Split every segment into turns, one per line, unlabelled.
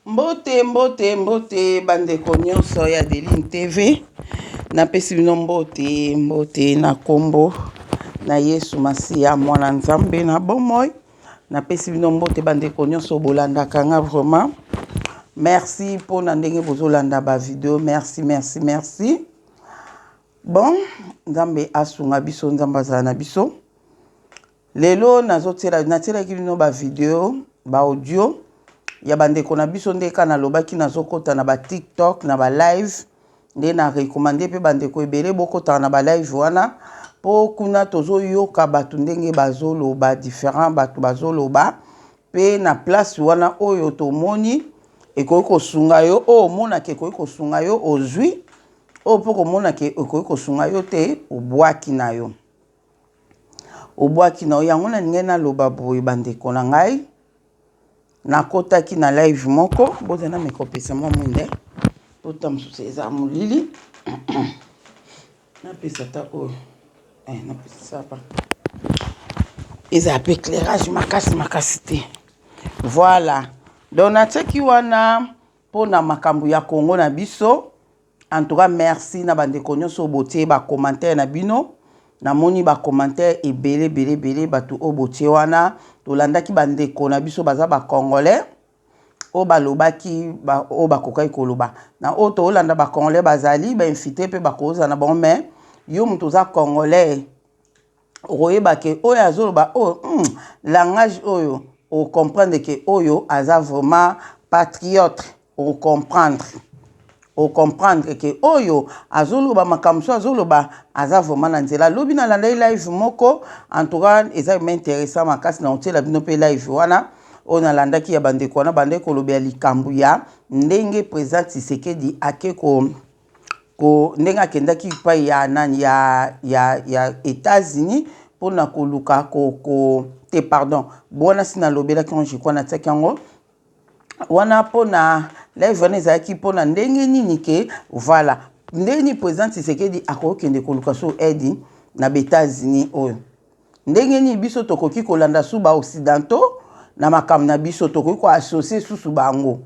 Mbote mbote mbote bandeko nyonso ya Deline TV napesi bino mbote mbote na kombo na Yesu Masiya mwana Nzambe na bomoi napesi bino mbote bandeko nyonso bolandaka nga vraiment merci pour na ndenge bozolanda ba video merci bon Nzambe asunga biso Nzambe azala na biso lelo natelaki bino ba video ba audio ya bandeko na biso ndeka na lobaki nazokota na ba TikTok na ba live nde na recommandé pe bandeko ebele bokota na ba live wana po kuna tozoyoka batu ndenge bazoloba différent batu bazoloba pe na place wana oyo tomoni ekoki kosunga yo o mona ke ekoki kosunga yo ozwi o po komona ke ekoki kosunga yo te obwaki na yo yango na ninge na loba boye bandeko na ngai nakotaki na live moko bozana mekopesa mwa mwinde ota mosusu eza molili napesa ta oyo napesa pa eza pe éclairage makasi te voilà donc natiaki wana mpona makambo ya Congo na biso en tout cas merci na bandeko nyonso botie ba commentaire na bino namoni ba commentaire ebele batu o botie wana tolandaki bandeko na biso baza ba congolais o balobaki o bakokai koloba na o to olanda ba congolais bazali ba invité pe bakoza na bon mais yo mutu za congolais oyeba ke oyo azoloba langage oyo o comprendre que oyo aza vraiment patriote o comprendre que oyo azoloba makamso azoloba aza vraiment na nzela lobi na landa live moko en tout cas eza m'intéressant makasi na otela bino pe live wana on a landaki ya bandeko wana bandeko lobi ya likambu ya ndenge président Tshisekedi ake ko ndenge akendaki pa ya nani ya États-Unis pona koluka te pardon bona sina lobela ki on jikwa na tsaki yango wana pona live wana ezalaki pona ndenge nini ke voilà ndenge ni président Tshisekedi akokende koluka so edi na États-Unis oyo ndenge ni biso tokoki kolanda su ba occidentaux na makambo na biso tokoki ko associer susu bango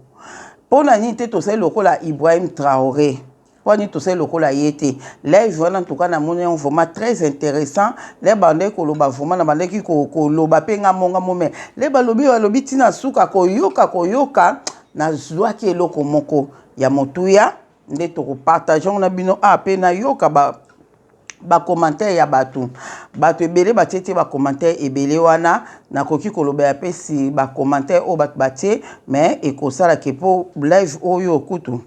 pona nini te tosali lokola Ibrahim Traoré poni tosali lokola yete live wana en tout cas na moni vraiment très intéressant les bandeko koloba vraiment na bandeki koloba pe nga monga les balobi tina suka koyoka na zwaki eloko moko ya motuya nde to partageons na bino pe na yoka ba commentaire ya batu ebele batiete ba commentaire ebele wana nakoki koloba ya pesi ba commentaire o batu batie mais ekosala ke po live oyo kutu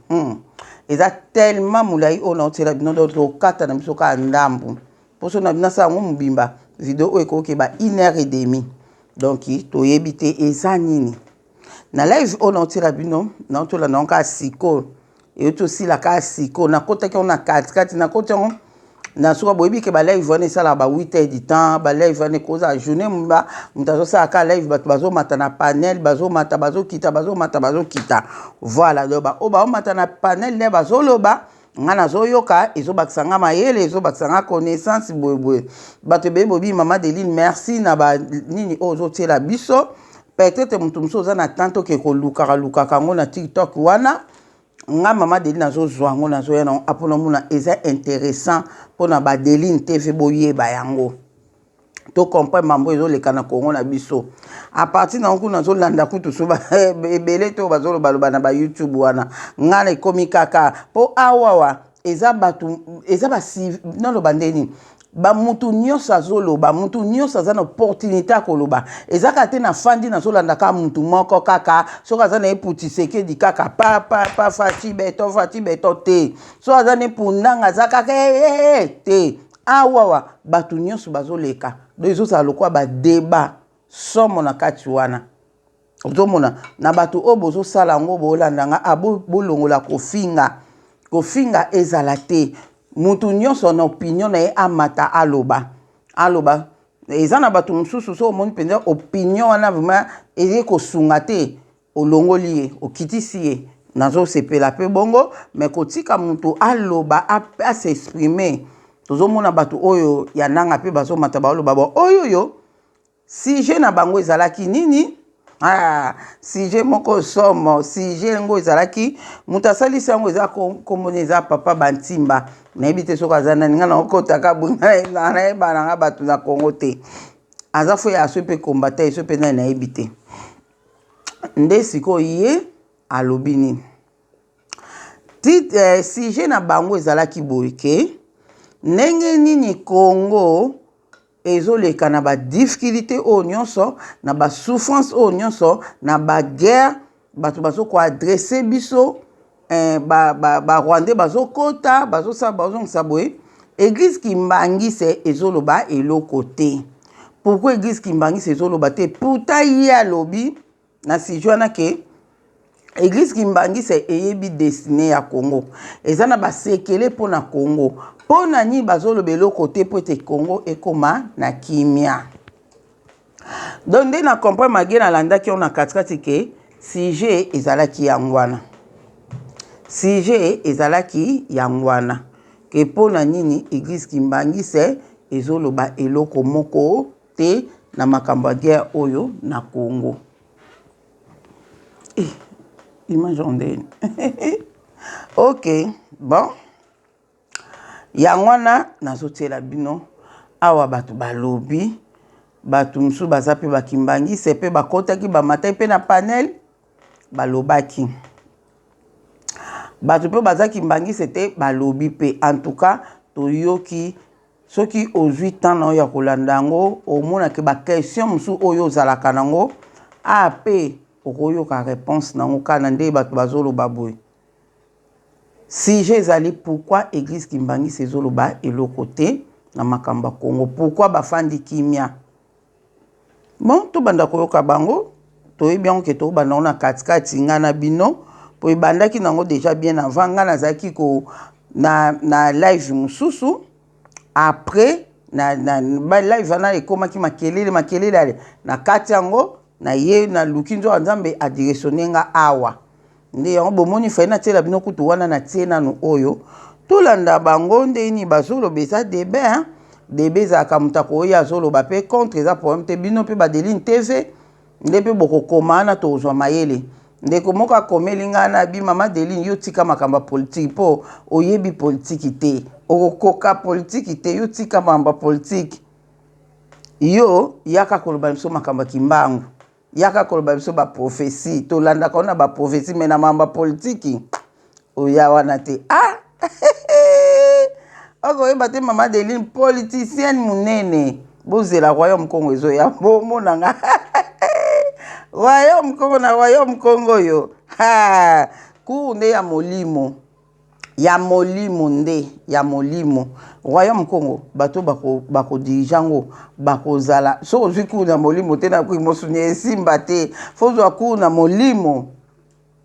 eza tellement mulai o na otela bino do kata na biso ka ndambu poso na bina sa mobimba video oyo ekoki ba 1h30 donc toyebi te eza nini na live o na otela bino na otola na ka siko e to sila ka siko na kota ki on a kati na kota on na suka boyebi ke ba live wana esala ba 8h du temps ba live wana koza journée mba mutazo sa ka live batu bazo mata na panel bazo kita voilà do ba o ba mata na panel le bazo loba ngana zo yoka ezo bakisanga mayele ezo bakisanga connaissance boye batu be bobi mama Deline merci na ba nini ozo tela biso peut-être mutu muso za na tanto ke ko luka kango na TikTok wana nga mama Deline nazo zwango nazo yana apona muna eza intéressant pona ba Deline TV boyeba yango to comprendre mambo ezo leka na Congo na biso a partir na nku nazo landa kutu soba ebele to bazolo baloba na ba YouTube wana nga na komi kaka po awawa eza batu eza basi non lo bandeni ba mutu nyonso azoloba mutu nyonso aza na opportunité akoloba ezaka te na fandi na zolanda ka mutu moko kaka soka aza na eputi Tshisekedi kaka pa fati beto te so aza ne pundanga aza kaka te awawa batu nyonso bazoleka do ezosala lokwa ba débat somo na kati wana ozomona na batu o bozosala ngo bolandanga bolongola kofinga ezala te mutu nyonso na opinion na ye amata aloba eza na batu mususu so omoni penza opinion wana vraiment eye kosunga te olongoli ye okitisi ye nazo sepela pe bongo mais kotika mutu aloba a s'exprimer tozomona batu oyo ya nanga pe bazomata baloba oyo si je na bango ezalaki nini Ah, sujet moko somo, sujet ngo ezalaki mutu asalisi yango eza komona eza papa Bantimba. Nayebi te soki aza nani nga na okotaka bunga nayeba nanga bato na Congo te. Aza fo ya so mpe kombata so mpe nani nayebi te. Nde sikoyo ye alobi nini. Sujet na bango ezalaki boye ke ndenge nini Congo ezoleka na ba difficulté oyo nyonso na ba souffrance oyo nyonso na ba guerre bato bazoko adresser biso ba Rwandais bazokota bazongisa boye église Kimbangise ezoloba eloko te. Pourquoi église Kimbangise ezoloba te? Pourtant ye alobi na sujet wana ke église Kimbangise eyebi destiné ya Congo. Eza na basekele mpo na Congo. Mpo na nini bazoloba eloko te po ete Congo ekoma na kimia. Donc nde na comprendre mage nalandaki on na katikati ke sujet ezalaki yango wana. Sujet ezalaki yango wana. Ke mpo na nini église Kimbangise ezoloba eloko moko te na makambo ya guerre oyo na Congo. Image ondeni. Ok, bon. Yangwana nazotiela bino awa bato balobi bato msu baza pe Bakimbangise pe bakotaki bamatai pe na panel balobaki. Bato pe baza Kimbangise te balobi pe. En tout cas, toyoki soki ozwi temps na ya kolanda ngo omona ke ba question msu oyo zalaka nango a pe okoyoka réponse nango kana nde bato bazoloba boye. Sujet ezali pourquoi église Kimbangise ezoloba eloko te na makamba Congo. Pourquoi bafandi kimia? Bon, to banda koyoka bango, to bien que to banda na katikati nga na bino, po ibandaki nango déjà bien avant nga nazaki ko na live mususu. Après na live na ekomaki makelele na kati yango na ye na lukinzo Nzambe a directionner nga awa. Nde yango bomoni faina tela bino kutu wana na tie nanu oyo tolanda bango nde ni bazoloba eza debe debe ezalaka mutu akoya azoloba pe contre eza problème te bino mpe Badeline TV nde mpe bokokoma na tozwa mayele ndeko moko akomeli nga na bi mama Deline yo tika makambo politique mpo oyebi politique te okokoka politique te yo tika makambo politique yo yaka koloba biso makambo kimbangu yaka koloba biso ba prophétie to landa kona ba prophétie mais na mamba politique oya wana te oko yeba te mama Deline politicienne munene bozela royaume Congo ezo ya mona nga royaume Congo na royaume Congo yo kunde ya molimo nde ya molimo royaume Congo bato bako dirigeango bako zala so ozwi ku na molimo te na ku mosunye esimba te fozwa ku na molimo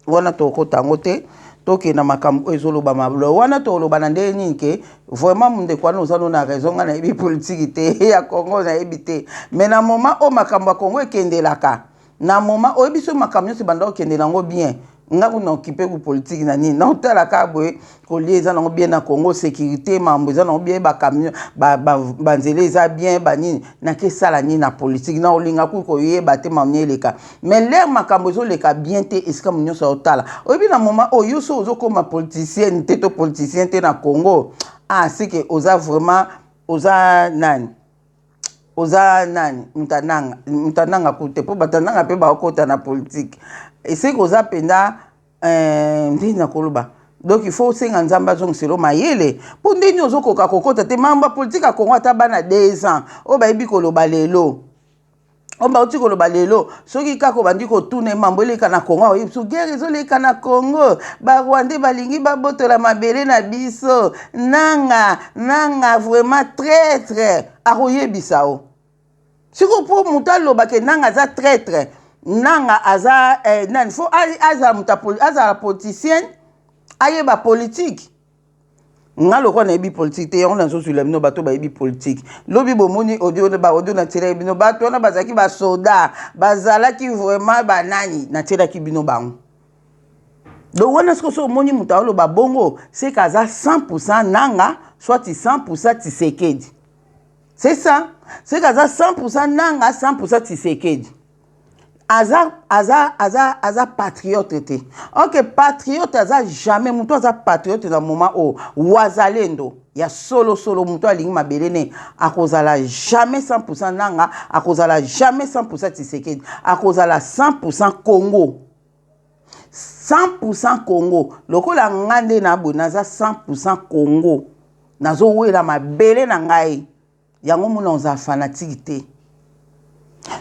wana toko tango te toke na makambo ezoloba mablo wana toloba na nde nini ke vraiment munde kwa nozano na raison nga na yebi politique te ya Congo na yebi te mais na moment o makambo ya Congo ekendelaka na moment o yebi so makambo nyonso banda okendela ngo bien nga kuna occupé ku politique na nini na otala ka boye kolieza nango bien na Congo sécurité mambo eza nango bien ba camion ba nzela eza bien ba nini na kesala nini na politique na olinga ku koyeba te mamnie leka mais l'air makambo ezoleka bien te esika nyonso otala oyebi na moment oyo so ozokoma politicien te to politicien te na Congo c'est que oza vraiment oza nani mutananga kute po batananga pe bakota na politique et c'est que oza penda ndina koloba donc il faut senga Nzamba zongiselo mayele po ndeni ozokoka kokota te mamba politique a Congo ata bana 2 ans o bayibi koloba lelo omba uti koloba lelo soki kako bandi kotuna mambo eleka na Congo oyebi so guerre ezoleka na Congo ba Rwandais balingi babotola mabele na biso nanga vraiment traître akoyebisa o siko po mutu alobake nanga aza traître nanga aza nani fo azala politicien ayeba politique nga loko na yebi politique te yango nazosula bino bato bayebi politique lobi bomoni audio na tiela bino bato wana bazalaki basoda bazalaki vraiment banani na tielaki bino bango donc wana siko so omoni mutu aloba bongo c'est kaza 100% nanga soit 100% Tshisekedi c'est ça c'est kaza 100% nanga 100% Tshisekedi aza patriote te. Ok, patriote aza jamais mutu aza patriote na moment o wazalendo ya solo mutu alingi mabele ne akozala jamais 100% nanga, akozala jamais 100% Tshisekedi, akozala 100% Congo. 100% Congo. Lokola ngande na bo naza 100% Congo. Nazo wela mabele na ngai. Yango muna oza fanatique te.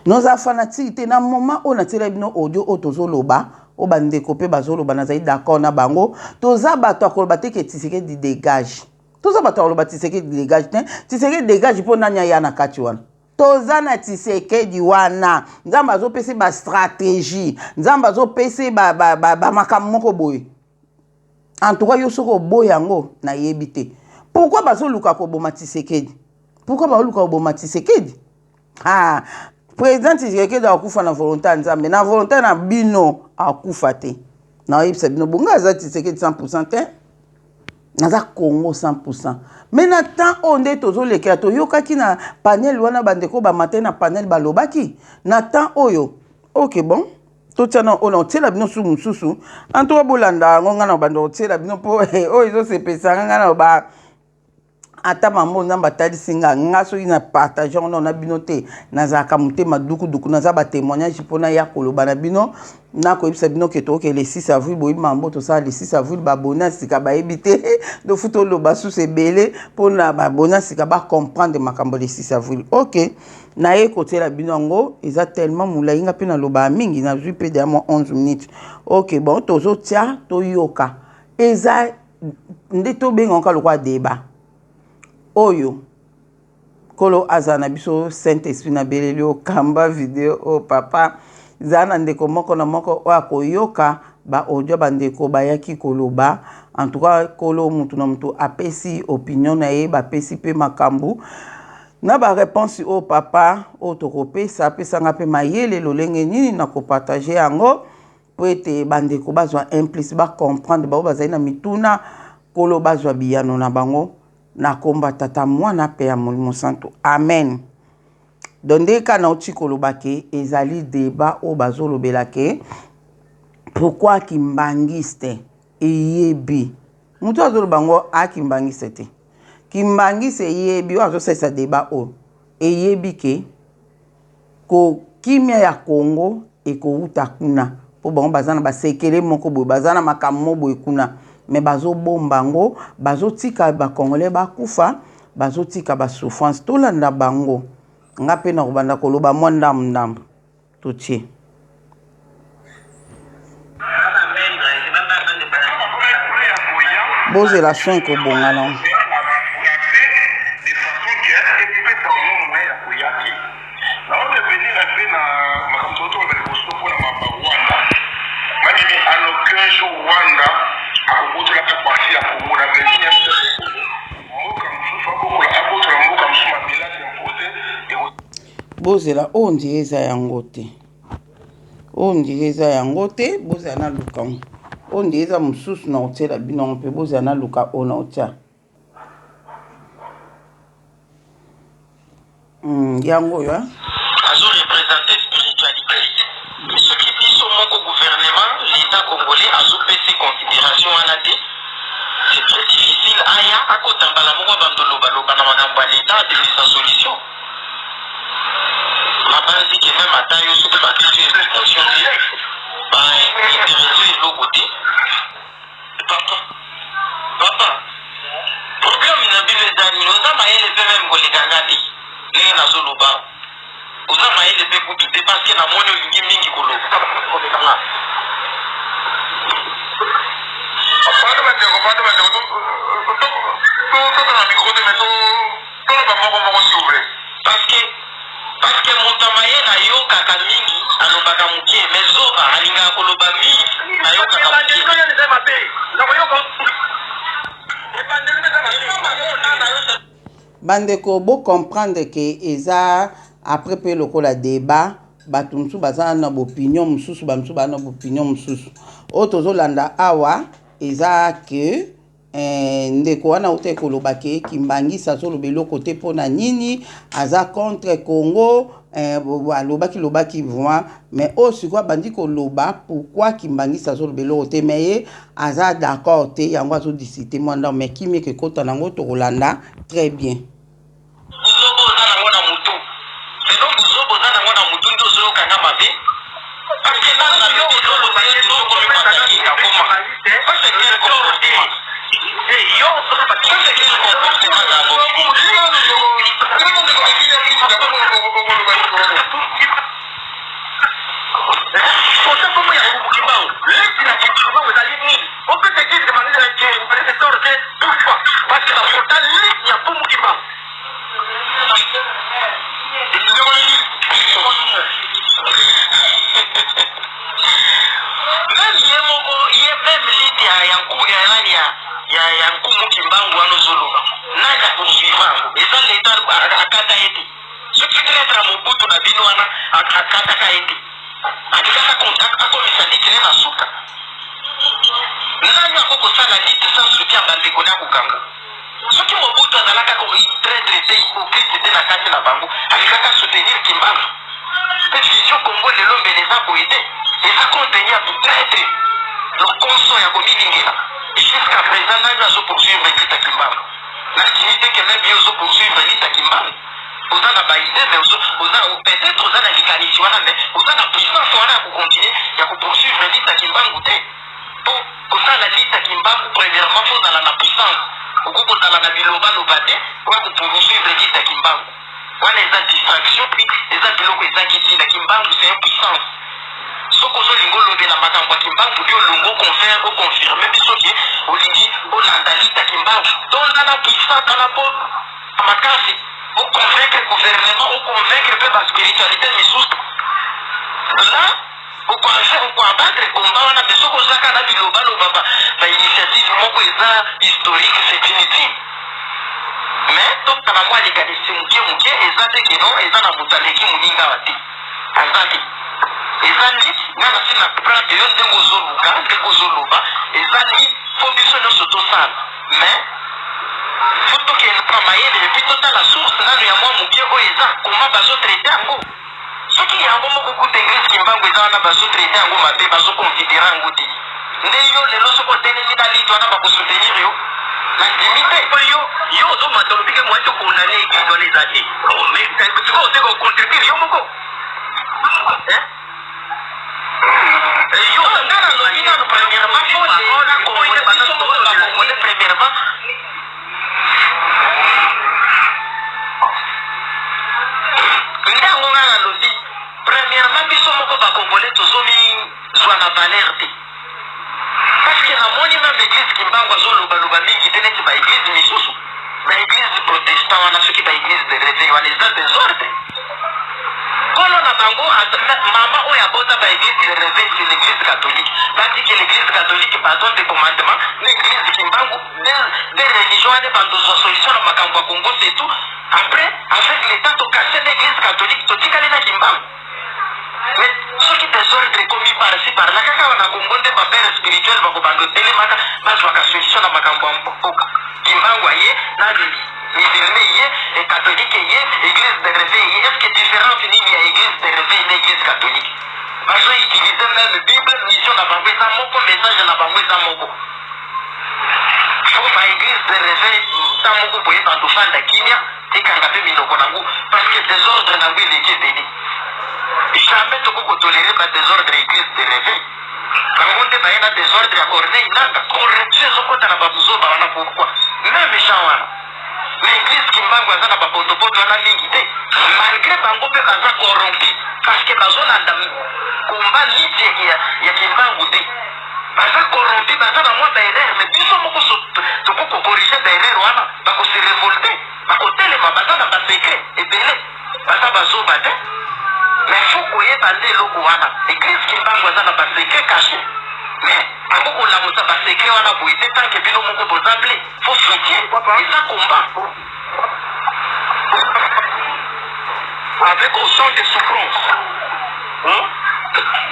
Nous avons fanatique na moment on a tiré bino audio otozo loba o bande kopé bazolo banazai d'accord na bango toza bato akoloba te ke Tshisekedi dégage toza bato akoloba Tshisekedi dégage te Tshisekedi dégage po nanya ya na kati wana toza na Tshisekedi wana nzamba azo pese ba stratégie nzamba azo pese ba makambo moko boye en tout cas yo soko boye yango na yebite pourquoi bazoluka ko boma Tshisekedi pourquoi bazoluka ko boma Tshisekedi ah président Tshisekedi akufa na volonté nzambe na volonté na bino akufa te na yebisa bino bonga aza Tshisekedi 100% te naza Congo 100%. Mais na temps onde tozoleka to yokaki na panel wana bandeko ba matin na panel balobaki na temps oyo OK bon totiana ona otela bino su mususu anto bolanda ngonga na bando otela bino po oyo zo sepesa nganga na ba ata mambo nzamba talisinga ngaso ina partager on a bino te nazaka mutema duku naza ba témoignage pona ya koloba na bino na ko ebisa bino ke to ke le 6 avril boyi mambo to sa le 6 avril ba bonus ka ba ebité do futo lo basu se belé pona ba bonus ka ba comprendre makambo le 6 avril. OK na ye côté la bino ngo eza tellement mulainga pe na loba mingi na zui pe de 11 minutes. OK bon tozo tia to yoka eza nde to benga ka lokwa débat oyo kolo azana biso Saint-Esprit na belelio kamba video o papa zana ndeko moko na moko o akoyoka ba audio bandeko bayaki koloba en tout cas kolo mutu na mutu apesi opinion na ye ba pesi pe makambu na ba réponse o papa o tokopesa pesanga pe mayele lolenge nini na ko partager yango po ete bandeko bazwa implice ba comprendre ba bazali na mituna kolo bazwa biyano na bango na komba tata mwana pe ya Molimo Santo. Amen. Donde ka na uti kolobake ezali débat o bazolo belake pourquoi kimbangiste eyebi mutu azolo bango a kimbangiste te kimbangiste eyebi o azo sesa débat o eyebi ke ko kimia ya Congo eko uta kuna po bango bazana ba sekele moko boy bazana makammo boy kuna mais bazo bombango bazo tika ba congolais ba kufa bazo tika ba souffrance to landa bango ngape na kobanda koloba monda ndam tutie boze la soin ko bongala bozela ondireza yango te ondireza yango te bozela na luka ondireza mususu na otela bino mpe bozela na luka ona otia yango yo
azo représenter spiritualité mais ce qui dit son moko gouvernement l'état congolais azo pese considération wana te c'est très difficile aya akotambala moko bandoloba loba na makambo ya l'état de sa solution mabanzi ke même ata yo soki bakisi explication te bainteresse eloko te papa problème na bino eza nini oza mayele mpe meme kolekanga te ndenge nazoloba oza mayele mpe kutu te parceke namoni olingi mingi kolekanga parce que moto mayele ayokaka mingi alobaka mokie mais zoba alingaka koloba mingi ayokaka
bandeko bo comprendre que eza après pe lokola débat bato mususu baza na bopinion mususu bamususu baza na bopinion mususu oyo tozolanda awa eza que ndeko wana ute koloba ke Kimbangisa azoloba eloko te mpona nini aza contre Congo alobaki vraiment mais sikoyo abandi koloba pourquoi Kimbangisa azoloba eloko te mais ye aza d'accord te yango azodisite mwanda mais kimi ekekota nango tokolanda très bien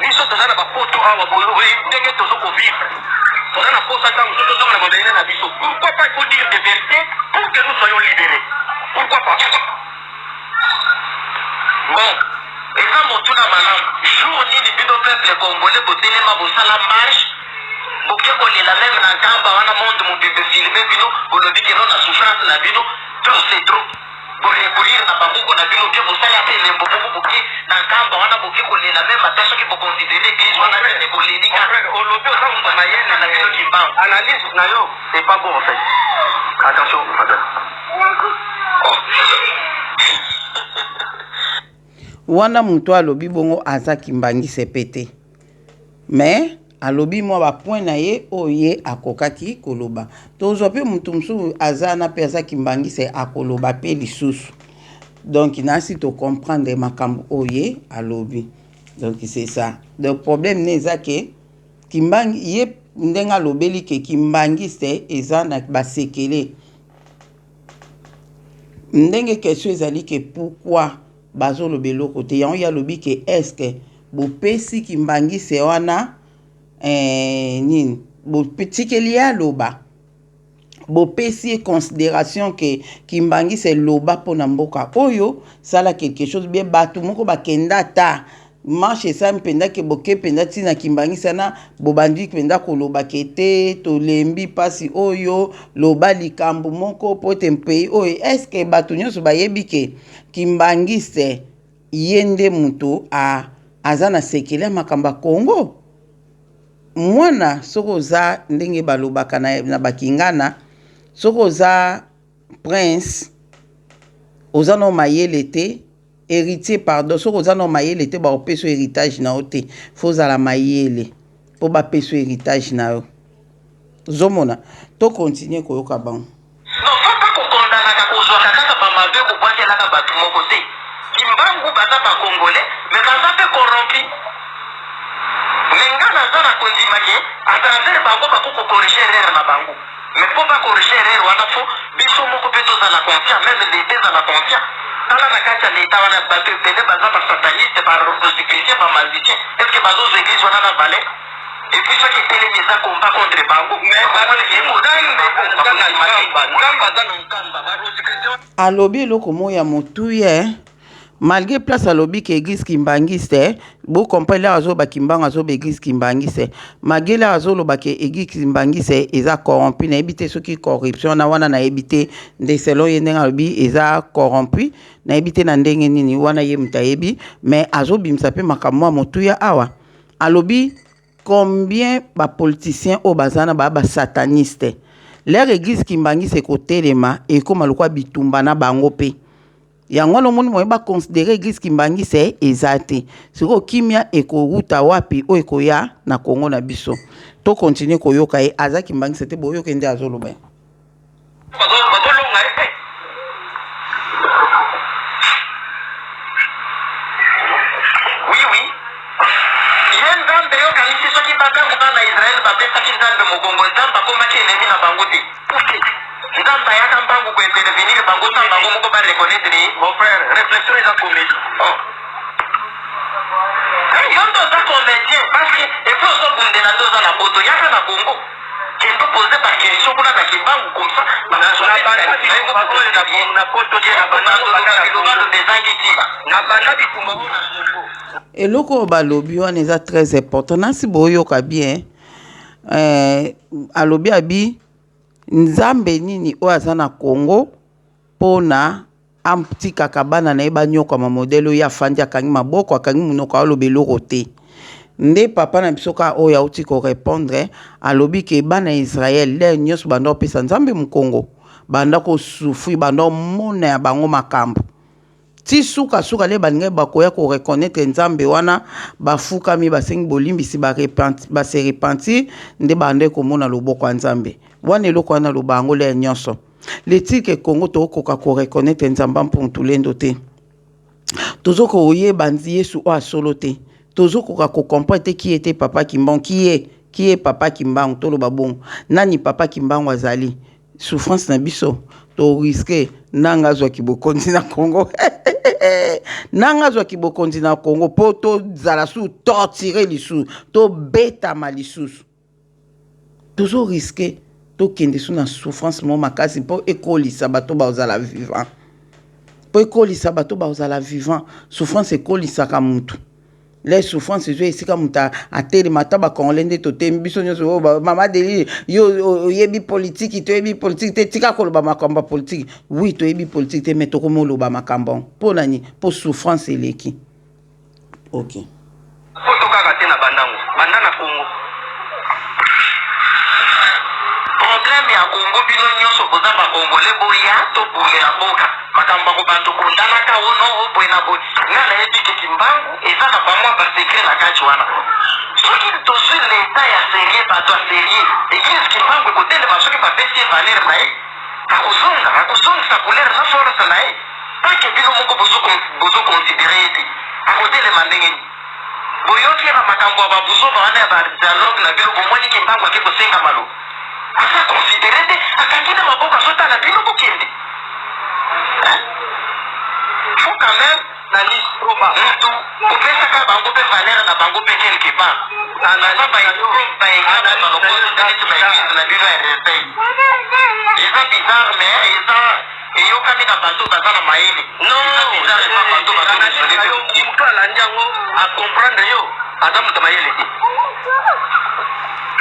Biso tozana bapoto awa boyo ndenge tozoko vivre tozana pourquoi pas il faut dire des vérités pour que nous soyons libérés? Pourquoi pas? Bon, et ça mon tour à madame, jour ni le bidon peuple congolais, botelema, bosala marche, boké kolela même na gamba, wana monde mon bébé filmé, bino, bolobi que non, la souffrance na bino, trop c'est trop. Borécourir na bango na bino, bien bosala pe lembo, boké, na gamba, wana boké kolela même, attention qui peut considérer que wana ne bolénika. Olobi, on va mayenne na bino qui bang. Analyse na yo, c'est pas bon en fait. Attention, madame.
wana mutu alobi bongo aza kimbangise pete mais alobi mwa ba point na ye oye akokaki koloba tozwa pe mutu musu aza na pe aza kimbangise akoloba pe lisusu donc nasi to comprendre makambo oye alobi donc c'est ça le problème neza ke kimbangi ye ndenga lobeli ke kimbangise eza na basekele ndenge question ezali ke pourquoi bazo lobelo côté yango ya lobi ke est-ce que bopesi kimbangise wana nini bopetikeli ya loba bopesi considération ke kimbangise loba pona mboka oyo sala quelque chose bien bato moko bakenda ta marche ça mpenda ke boke penda tina kimbangisa na bobandi penda koloba kete to lembi pasi oyo loba likambo moko pote mpei oyo est-ce que bato nyonso bayebi ke kimbangise yende muto aza na sekele makamba Congo mwana soko za ndenge balobaka na bakingana soko za prince oza no mayele te héritier pardon soko za no mayele te ba opeso héritage na ote foza la mayele po ba peso héritage na yo zomona to continuer koyoka bango
non faut pas kokondana ka kozwa kaka ba mabe ko bwakela ka batu moko te kimbangu baza ba congolais mais baza pe corrompu menga naza na kondima ke à travers bango bakoko corriger erreur na bango mais po ba corriger erreur wana fo biso moko pe tozala confiant même l'état ezala confiant tala na kati ya l'état wana bato ebele baza ba sataniste ba rosicritien ba magicien est ce que bazozwa église wana na balai et puis soki etelemi eza combat contre bango mais
alobi eloko moko ya motuye malgré place alobi ke église kimbangise bo comprendre azo ba kimbanga azo ba église kimbangise malgré la azo loba ke église kimbangise eza corrompu na ebité soki corruption na wana na ebité nde selon ye ndenge alobi eza corrompu na ebité na ndenge nini wana ye mutayebi mais azo bimisa pe makamwa motuya awa alobi combien ba politiciens au bazana ba sataniste leur église kimbangise kotelema et comme alokwa bitumba na bango pe yango lo moni moyeba considérer église kimbangise ezate siko kimia ekoruta wapi o ekoya na Congo na biso to continuer koyoka e aza kimbangise te boyoka nde azoloba
mon frère, réflexion est en comédie. Yondo za comédien parce que il faut se bonder la dose à la photo. Il y a qu'à la Congo. Qui peut poser par question pour la kibangu comme ça.
Eloko balobi wana eza très important nasi boyoka bien alobi abi nzambe nini oyo aza na Congo pona amtika kabana na eba nyoka ma modelo ya fandi akangi maboko akangi munoko alobi eloko te nde papa na biso ka oyo auti ko répondre alobi ke bana Israël le nyos bando pesa nzambe mu Congo banda ko souffrir bando mona ya bango makambo ti suka le balinga bakoya ko reconnaître nzambe wana bafuka mi basengi bolimbisi ba se repentir nde bande ko mona loboko nzambe wana eloko wana lobango le nyonso l'éthique Congo to koka ko reconnaître nzamba pour tulendo te tozoko oye bandi Yesu o solo te tozoko ko comprendre qui était papa Kimbangu qui est papa Kimbangu to lo babon nani papa Kimbangu azali souffrance na biso to risque nanga zwa kibokonzi na Congo nanga zwa kibokonzi na Congo po to zala su torturer lisu to beta malisusu toujours risqué tokende so na souffrance mo makasi mpo ekolisa bato bazala vivant mpo ekolisa bato bazala vivant souffrance ekolisaka mutu les souffrances ezo esika mutu atelema ata bakongole nde totemi biso nyonso mama deli yo oyebi politiki toyebi politiki te tika koloba makambo ya politiki oui toyebi politiki te me tokoma oloba makambo mpo nani mpo souffrance eleki ok
po tokaka te na bandango banda na Congo problème ya Congo bino nyonso boza bakongole boya tobulela boka makambo ko bantu kondanaka ono boye na boye nga nayebi ke kimbangu eza na bamwa basekre na kati wana soki tozwi leta ya serie bato ya serie eglise kimbangu ekotelema soki bapesi ye valere na ye akozongisa couleur na force na ye tanke bino moko bozokonsidere ye te akotelema ndenge boyoki na makambo ya babuzoba wana ya badialogue na bino bomoni kimbangu ake kosenga malo asa konsidere te akangi na maboko azotala bino bokende faut quand même na liste oba mutu opesaka bango mpe valeur na bango mpe quelque part baeglise na bino ya respect eza bizarre mais eza eyokani na bato baza na mayele mutu alandi yango acomprendre yo aza mutu mayele te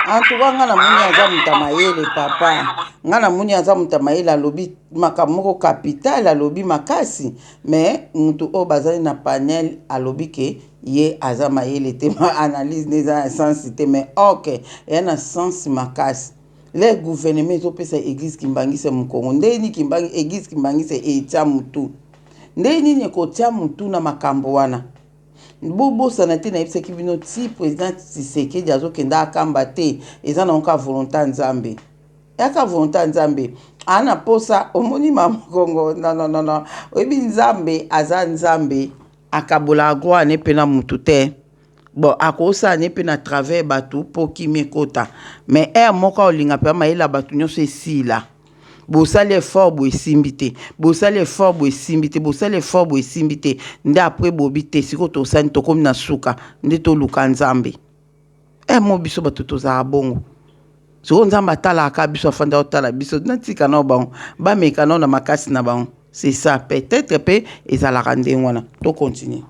antuka nga na moni aza mutu mayele papa nga na moni aza mutu mayele alobi makambo moko capital alobi makasi mais mutu oyo bazali na panel alobi ke ye aza mayele te ma analyse neza na sens te mais ok eya na sens makasi le gouvernement ezopesa église kimbangise mokongo ndeni église kimbangise etia mutu ndeni ekotia mutu na makambo wana bobosana te nayebisaki bino ti président Tshisekedi azokenda akamba te eza na oka volonté ya nzambe yaka volonté ya nzambe ana posa omoni mama kongo non oyebi nzambe aza nzambe akabola gloire ne mpe na mutu te bon akosala ne mpe na travers bato mpo kimi ekota mais ere moko olinga mpe mayela bato nyonso esila bosali effort bo esimbi te bosali effort bo esimbi te bosali effort bo esimbi te nde après bobi te siko tosali tokomi na suka nde toluka nzambe mo biso bato tozala bongo siko nzambe atalaka biso afanda otala biso natika nao bango bameka nao na makasi na bango c'est ça peut-être pe ezalaka ndenge wana to continue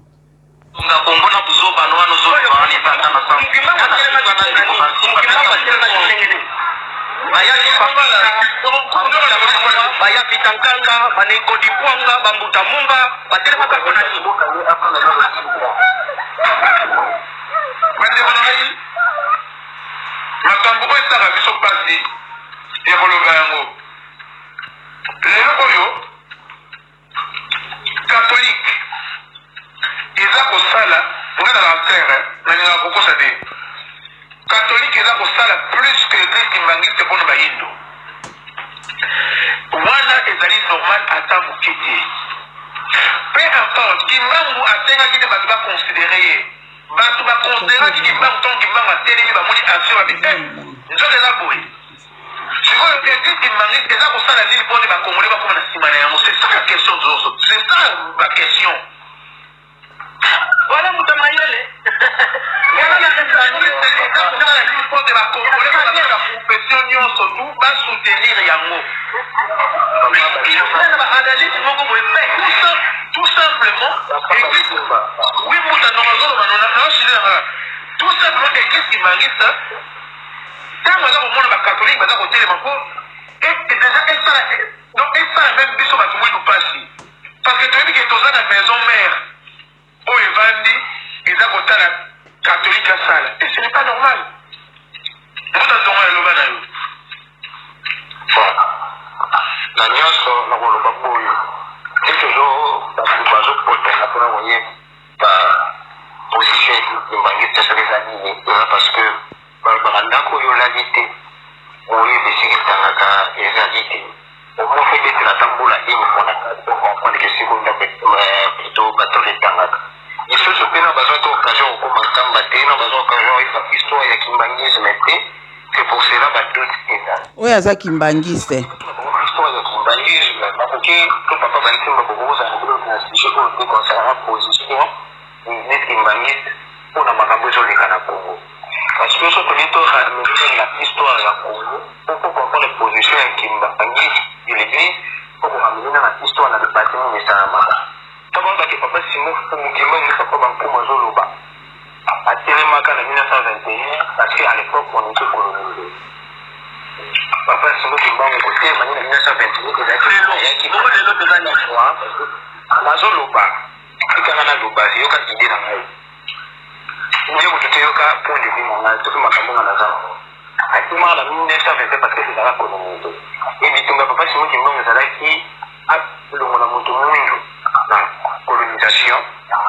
baya Pitankanga baneko dipwanga bambuta munga batelema kakona kiboka ye afana na makambo ko esaka biso pasi ya koloba yango lelo oyo catholique eza kosala nga na lantere nalinga kokosa te catholique eza kosala plus que église kimbangiste mpona bayindo wana ezali normal ata moke te peu importe kimbangu asengaki te bato baconsidere ye bato baconsideraki kimbangu ntongo kimbangu atelemi bamoni action babi nzoka eza boye sikoyo église kimbangiste eza kosala nini mpone bakongole bakoma na nsima na yango c'est ça la question nyonso c'est ça la question wana moto mayele profession nyonso tu basoutenir yango analyse moko boye tout simplement église oui muta nongazoloba naosilera tout simplement église kimangisa ntango aza komona bacatholique baza kotelema mpo déjà esala même biso bato mwinu mpasi parce que toyebi ke toza na maison mère oyo evandi eza kotala catholique asala et ce n'est pas normal muta nzongo eloba na yo na nyonso na koloba boyo ekelo bato bazopotela mpona koye baposition ebangiste soki eza nini eza parce que balobaka ndako oyo olali te oyebi esika etangaka ezali te omofe betela tambola ini mpona comprendre ke siko ndako plutôt bato letangaka lisusu mpe na bazwa te occasion kokoma nkamba te na bazwa occasion oyefa histoire ya kimbangisme te c'est pour cela badoute eza
oyo aza kimbangiste
bakoki to papa bantimba bokozala na sujet oyo te concernant position neti kimbangiste mpona makambo ezoleka na Congo parce que surtout les taux ramener la histoire ya Congo pour comprendre les positions qui m'bangi de l'église pour ramener la histoire na le bâtiment de Saramaka tabon ba ke papa simo mukimba ni papa bankuma zoloba a Télémaca en 1921 parce qu'à l'époque on était colonisé papa simo kimbango côté mani en 1921 ezaki beaucoup de l'autre des années fois nazoloba ikanga na loba yoka idée na ngai ndiye kututeyoka point de vue mona tout makambo na zalo atima la 1920 parce que c'est la colonisé et bitunga papa simo kimbango ezalaki a longola moto mwindu na colonisation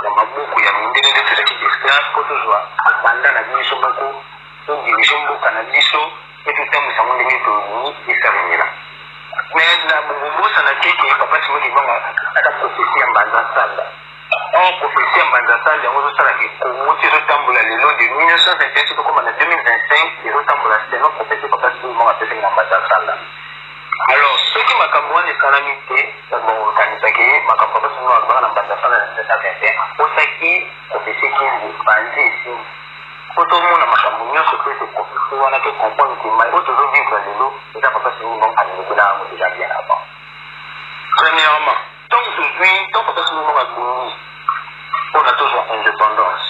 na mabuku ya mindele de tuzaki d'esclave pour toujours banda na biso moko to dirige mboka na biso et tout temps ça monde ni to ni isarimela mais na bububosa na keke papa simo kimbango ata prophétie ya mbanda sala en prophétie ya mbanda sala yango sala ke komuti zo tambola lelo de 1927 comme en 2025 zo tambola c'est non prophétie papa simo kimbango a fait na mbanda sala. Alors, ce qui m'a camoué les calamités, c'est bon, organisé, ma campagne sur le banc, la bande de la 1921, au saki, prophétie qui est bandé ici. Tout le monde a ma campagne, ce que c'est prophétie, on a fait comprendre que ma autre vie vivre les lots, et ça papa sur le banc, à l'école, on déjà bien avant. Premièrement, tant aujourd'hui, tant papa sur le banc a béni, on a toujours indépendance.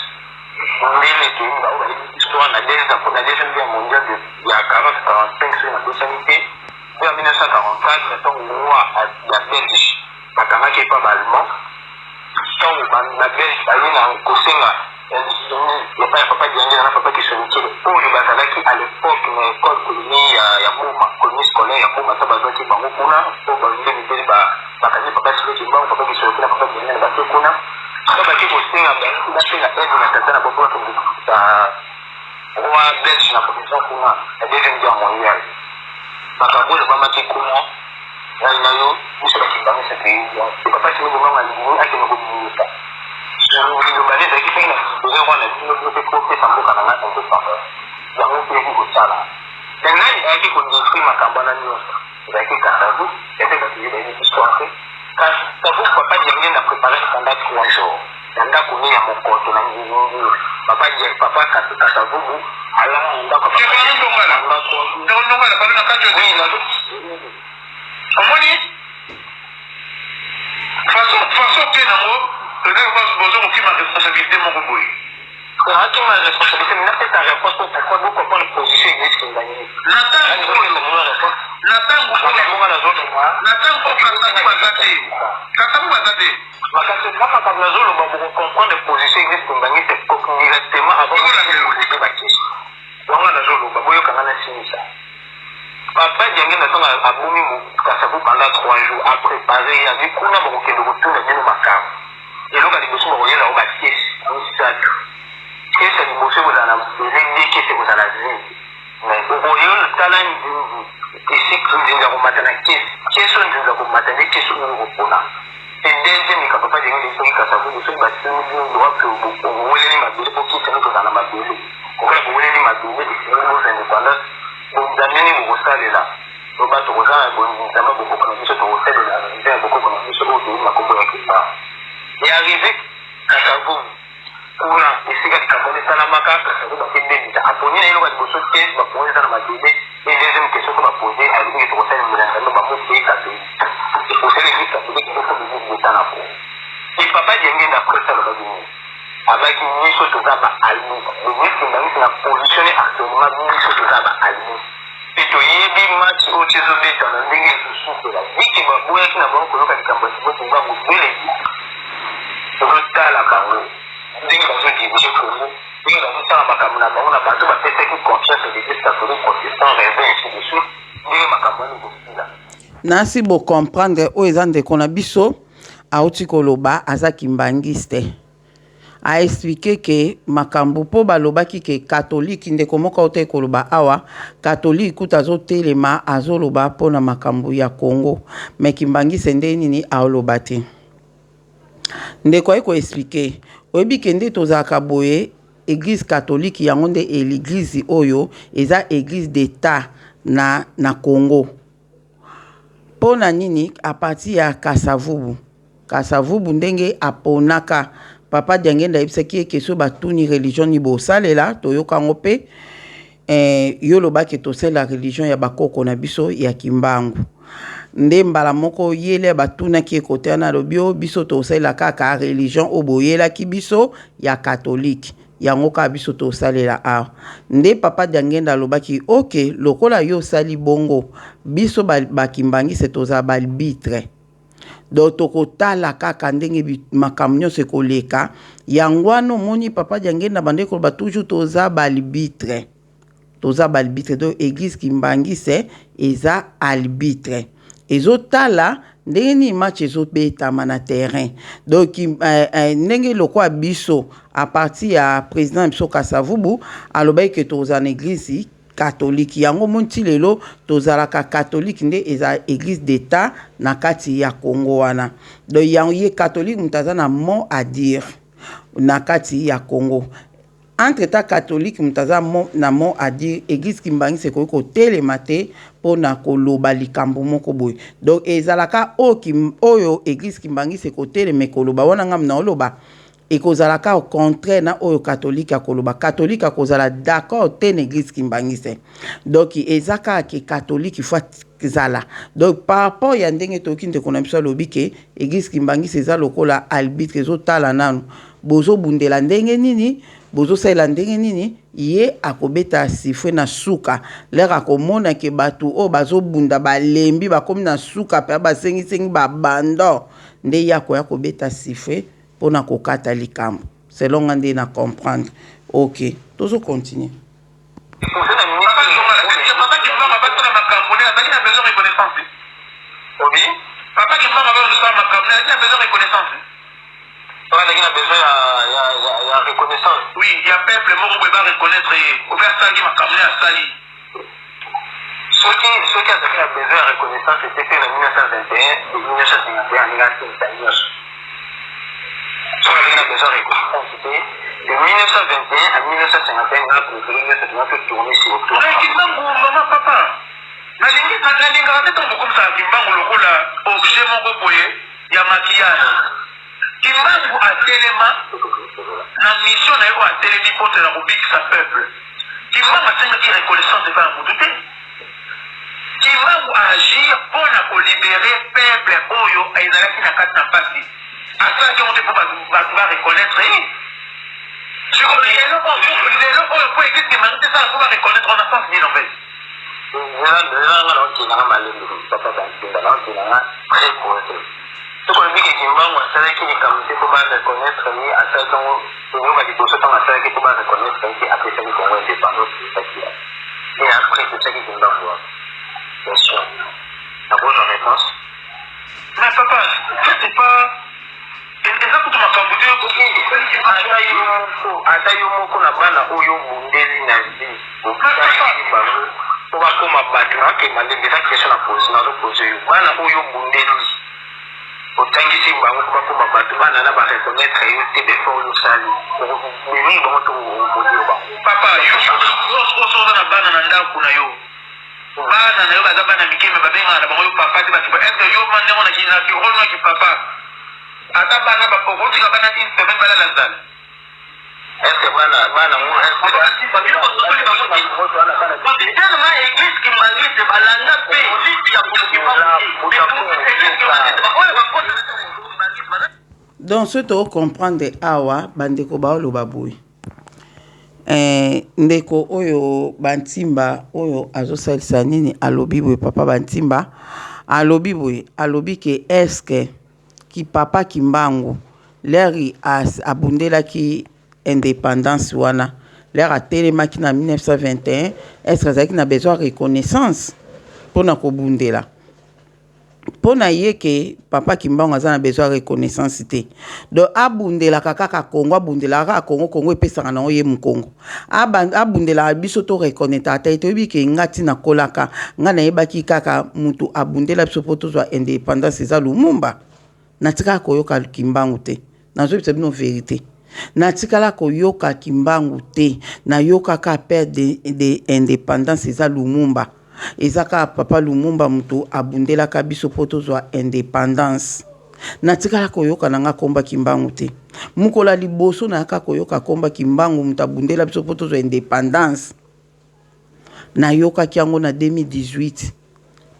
On est les pays, on a l'histoire, on a la deuxième guerre mondiale, il y a 40-45 sur la docilité. En 1944, le roi la Belgique, Makanga qui n'est pas allemand, la Belgique, il y a un Kosenga, il n'y a pas de papa qui se retire. Pour le Bazalaki, à l'époque, une école colonie, il y a Mouma, colonie scolaire, il y a Mouma, ça va être Bangokuna, pour Bazalaki, il y a papa qui se retire, papa qui se retire, papa qui se retire, Bakekuna. Papa qui Kosenga, il a fait la aide, il a fait la population, roi belge, la population Kuna, la deuxième guerre mondiale. Makambo le mama kikumo na yo muso bakimbango ce pays papa qui nous mama ni ake no kubuka ni ngomane za kipenda ndio wana ndio kwa pesa mboka na ngata kwa sababu ya mtu yeye kusala nani ake kujifri makambo na nyo za kikabu ete kwa hiyo ni histoire kabu papa jengi na préparer pendant 3 jours nanda kunia mokoto na nyingi papa kasavubu ala nda kwa ndongala na bana kajo ni omoni façon que nango le gars besoin qui ma responsabilité mon boy qui ma responsabilité n'a pas ta réponse pour pourquoi vous comprendre position existe qui gagne natango makasi kama kabla zolo babu comprendre position existe qui gagne c'est directement avant de bakisi wanga na zolo babu yo kangana sinisa papa jengi na sanga abumi mu kasabu pendant 3 jours à préparer ya bikuna ba kokendo kutuna nino makamu eloka liboso ba koyela oba kesi musatu kesi liboso bola na bindi kesi bola na zindi mais oyo tala nzinzi kesi nzinga ko matana kesi nzinga ko matana kesi ngo pona deuxième ni papa jengi ni kasabu so ba sinzi droit que vous voulez ni mabele pour qui c'est nous dans la mabele ko kala vous voulez ni mabele nous indépendance zamini mukusalela oba tokozala bonzama bokoko na biso tokosalela nzela ya bokoko na biso oyo toyi makombo ya kipa ya arrivé kasavu kuna esika likabona esalamaka kasavu bakendebisa aponi na eloko ya liboso te bapongi eza na mabele e deuxième question to bapose alingi tokosalela melangano bamopei katoli ekosala ebi katoli kitokobibibetana po epapa jenge na presala babini avec miso toza baalimi levisimbanisi na positionne actuellement miso toza baalimi mpe toyebi match oyo tezobeta na ndenge esusukola viki baboyaki na bango koyoka likambo simotinga mobeleki tozotalaka ngo ndenge bazodirige kongo ndenge bazosala makambo na bango na bato bapesaki confiance l'église catholique protestant réveil ainsi de suite ndenge makambo wana ekosila
nasi bocomprendre oyo eza ndeko na biso auti koloba aza kimbangiste a expliqué que makambo po balobaki ke catholique ndeko moko ote koloba awa catholique kuta azotelema azoloba pona makambo ya Congo mais kimbangiste nde nini aoloba te ndeko ayeko expliqué oyebi ke nde tozalaka boye église catholique yango nde l'église oyo eza église d'état na Congo pona nini a partir ya Kasavubu ndenge aponaka papa Diangenda yebisaki ke so batuni religion ni bosalela toyoka ngope yo lobaki tosala religion ya bakoko na biso ya Kimbangu nde mbala moko yele batunaki ekote na lobio biso tosala kaka religion oboyelaki biso ya catholique yango ka biso tosalela a nde papa Diangenda alobaki ok lokola yo sali bongo biso bakimbangi se toza balbitre donc tokotala kaka ndenge makambo nyonso ekoleka yango wana omoni papa Diangenda bande koloba toujours toza balbitre donc église Kimbangi se eza albitre ezotala ndenge ni match ezobetama na terrain donc ndenge lokwa biso à partir ya président biso Kasavubu alobaki ke toza na église catholique yango monti lelo tozalaka catholique nde eza église d'état na kati ya Congo wana donc yango ye catholique mutaza na mot à dire na kati ya Congo entre ta catholique mutaza na mot à dire église Kimbangi se ko telema te pona koloba likambo moko boy donc ezalaka oyo église Kimbangi se ko telema koloba wana ngam na oloba ekozalaka au contraire na oyo catholique akoloba catholique akozala d'accord te na église Kimbangi se donc ezaka ke catholique faut zala donc par rapport ya ndenge toki nde kona biso lobi ke église Kimbangi se za lokola arbitre ezotala nanu bozo bundela ndenge nini bozo saila ndenge nini ye akobeta sifwe na suka lera komona ke batu o bazo bunda balembi bakomi na suka pe basengi babando nde yako yakobeta sifwe pona kokata likambo selon ngande na comprendre ok tozo continuer
papa qui m'a besoin de reconnaissance. Il a besoin de reconnaissance. Oui, il y a peuple mort qui va reconnaître au vers ça qui m'a camené à Sali. Ceux qui ont besoin de reconnaissance, c'était fait en 1921 et 1951 à l'Union. Ceux qui ont besoin de reconnaissance, c'était de 1921 à 1951 à l'Union tourner sur le tour. Maman, papa. Nalingi ngate tombo comme ça Kimbangu lokola objet moko boye ya maquillage. Kimbangu atelema na mission na yo atelemi porte la rubrique sa peuple. Kimbangu asenga ki reconnaissance de pas mututé. Kimbangu agir pour na ko libérer peuple oyo ezalaki na kati na pasi. Asa ki on te pour ba reconnaître. Sur le yelo pour église Kimbangu ça pour reconnaître en sens ni en fait. Bakoma batima ke malembe za question na pose na pose bana oyo bundeli otangisi bango bakoma batima na ba reconnaître yo te before yo sali mimi bango to bodio papa yo so na bana na ndaku na yo bana na yo baza bana mikeme babenga na bango yo papa te batiba est que yo mande mona kina ki rolo ki papa ata bana ba pokoti ka bana in semaine bala la zala est que bana mo
donc ce to comprendre awa bandeko baolo baboui ndeko oyo bantimba oyo azosalisa nini alobi boye papa bantimba alobi boye alobi ke eske ki papa Kimbangu leri abundelaki indépendance wana l'air a télémaki na 1921 est-ce que na besoin de reconnaissance pour na kobundela pour na yeke papa Kimbangu aza na besoin de reconnaissance te donc abundela kaka Congo abundela ka Congo epesaka na oye mukongo abundela biso to reconnaître ata to biki ngati na kolaka ngana yebaki kaka mutu abundela biso poto zo indépendance za Lumumba natika koyoka Kimbangu te nazo bino vérité natikala koyoka Kimbangu te na yoka ka père de indépendance eza Lumumba ezaka papa Lumumba mutu abundela ka biso poto zo indépendance natikala koyoka nanga komba kimbangu te mukola liboso na yaka koyoka komba kimbangu mutabundela biso po tozwa indépendance nayoka kiango na 2018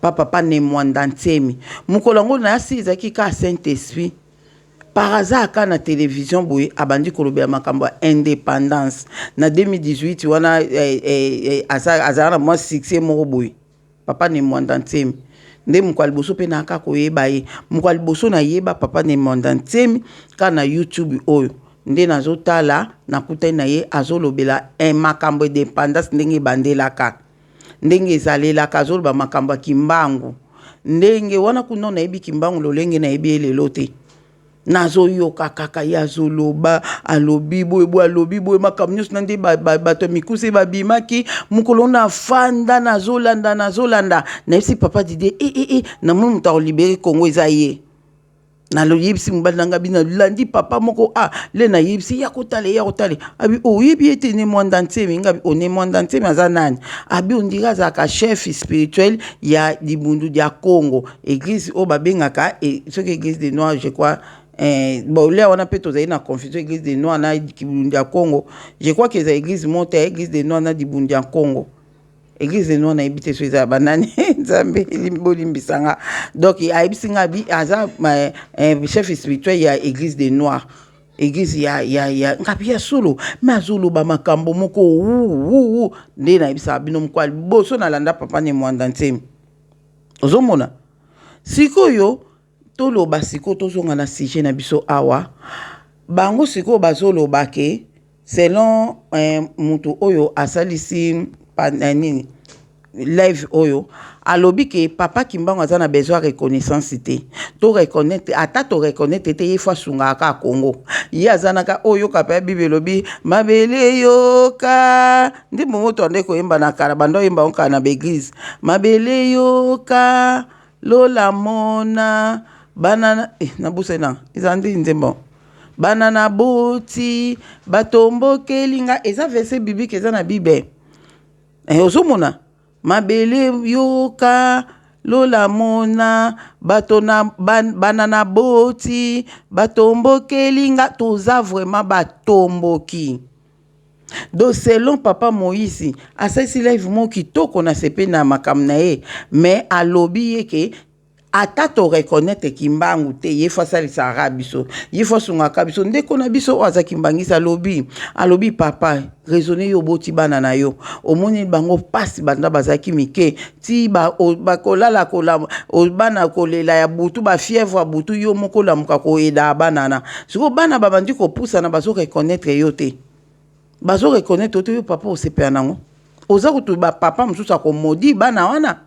papa ne mwanda ntemi mukola ngo na yasi ezaki ka Saint-Esprit par hasard ka na télévision boye abandi kolobela makambo ya indépendance na 2018 wana azala na mwa succès moko boye papa ne mwanda ntemi nde mukwa liboso pe na aka koyeba ye mukwa liboso na yeba papa ne mwanda ntemi ka na YouTube oyo nde nazotala nakutani na ye azolobela makambo indépendance ndenge ebandelaka ndenge ezalelaka azoloba makambo ya kimbangu ndenge wana kuna nayebi kimbangu lolenge nayebi elelo te nazoyoka kaka ye azoloba alobi boye makambo nyonso na nde bato mikuse babimaki mokolo nafanda nazolanda nayebisi papa dide namoni moto akolibere Kongo eza ye naloyebisi mobali nanga bino landi papa moko le nayebisi ya kotale abi oyebi ete ne mwanda ntemi ngabi one mwanda ntemi aza nani abi ondira azalaka chef spirituel ya libundu ya Congo église oyo babengaka soki église des noirs je crois bon là on a peut être na confusion église des noirs na libundu ya Congo je crois que c'est église monte église des noirs na libundu ya Congo église des noirs na ebité so eza banani nzambe limbisanga donc ayebisinga bi aza chef spirituel ya église des noirs église ya ngabi ya solo mazulu ba makambo moko nde na ebisa bino mkwali boso na landa papa ne mwanda ntemi ozomona sikoyo toloba siko tozonga na sujet na biso awa bango siko bazoloba ke selon mutu oyo asalisi nini live oyo alobi ke papa kimbangu aza na besoin reconnaissance te to reconnaître ata to reconnaître te ye fois sunga ka Congo ye azanaka oyo kapa bible lobi mabele yoka ndi mongo tonde ko yemba na kala bando yemba onka na église mabele yoka lola mona banana na busena izandi nzembo banana boti batombo kelinga eza verset biblique eza na bible ozomona mabele yoka lola mona batona banana boti batombo kelinga toza vraiment batomboki donc selon papa Moïse asalisi live mo kitoko na sepe na makambo na ye mais alobi ye ke ata to reconnaître kimbangu te ye fasalisa rabiso ye fasungaka biso ndeko na biso aza kimbangisa alobi papa raisonner yo boti bana na yo omoni bango pasi banda bazaki mike ti bakolala bana kolela ya butu ba fièvre butu yo moko la muka ko eda banana siko bana babandi ko poussa na bazo reconnaître yo te bazo reconnaître yo papa osepe nango oza kutu ba papa mususa ko modi bana wana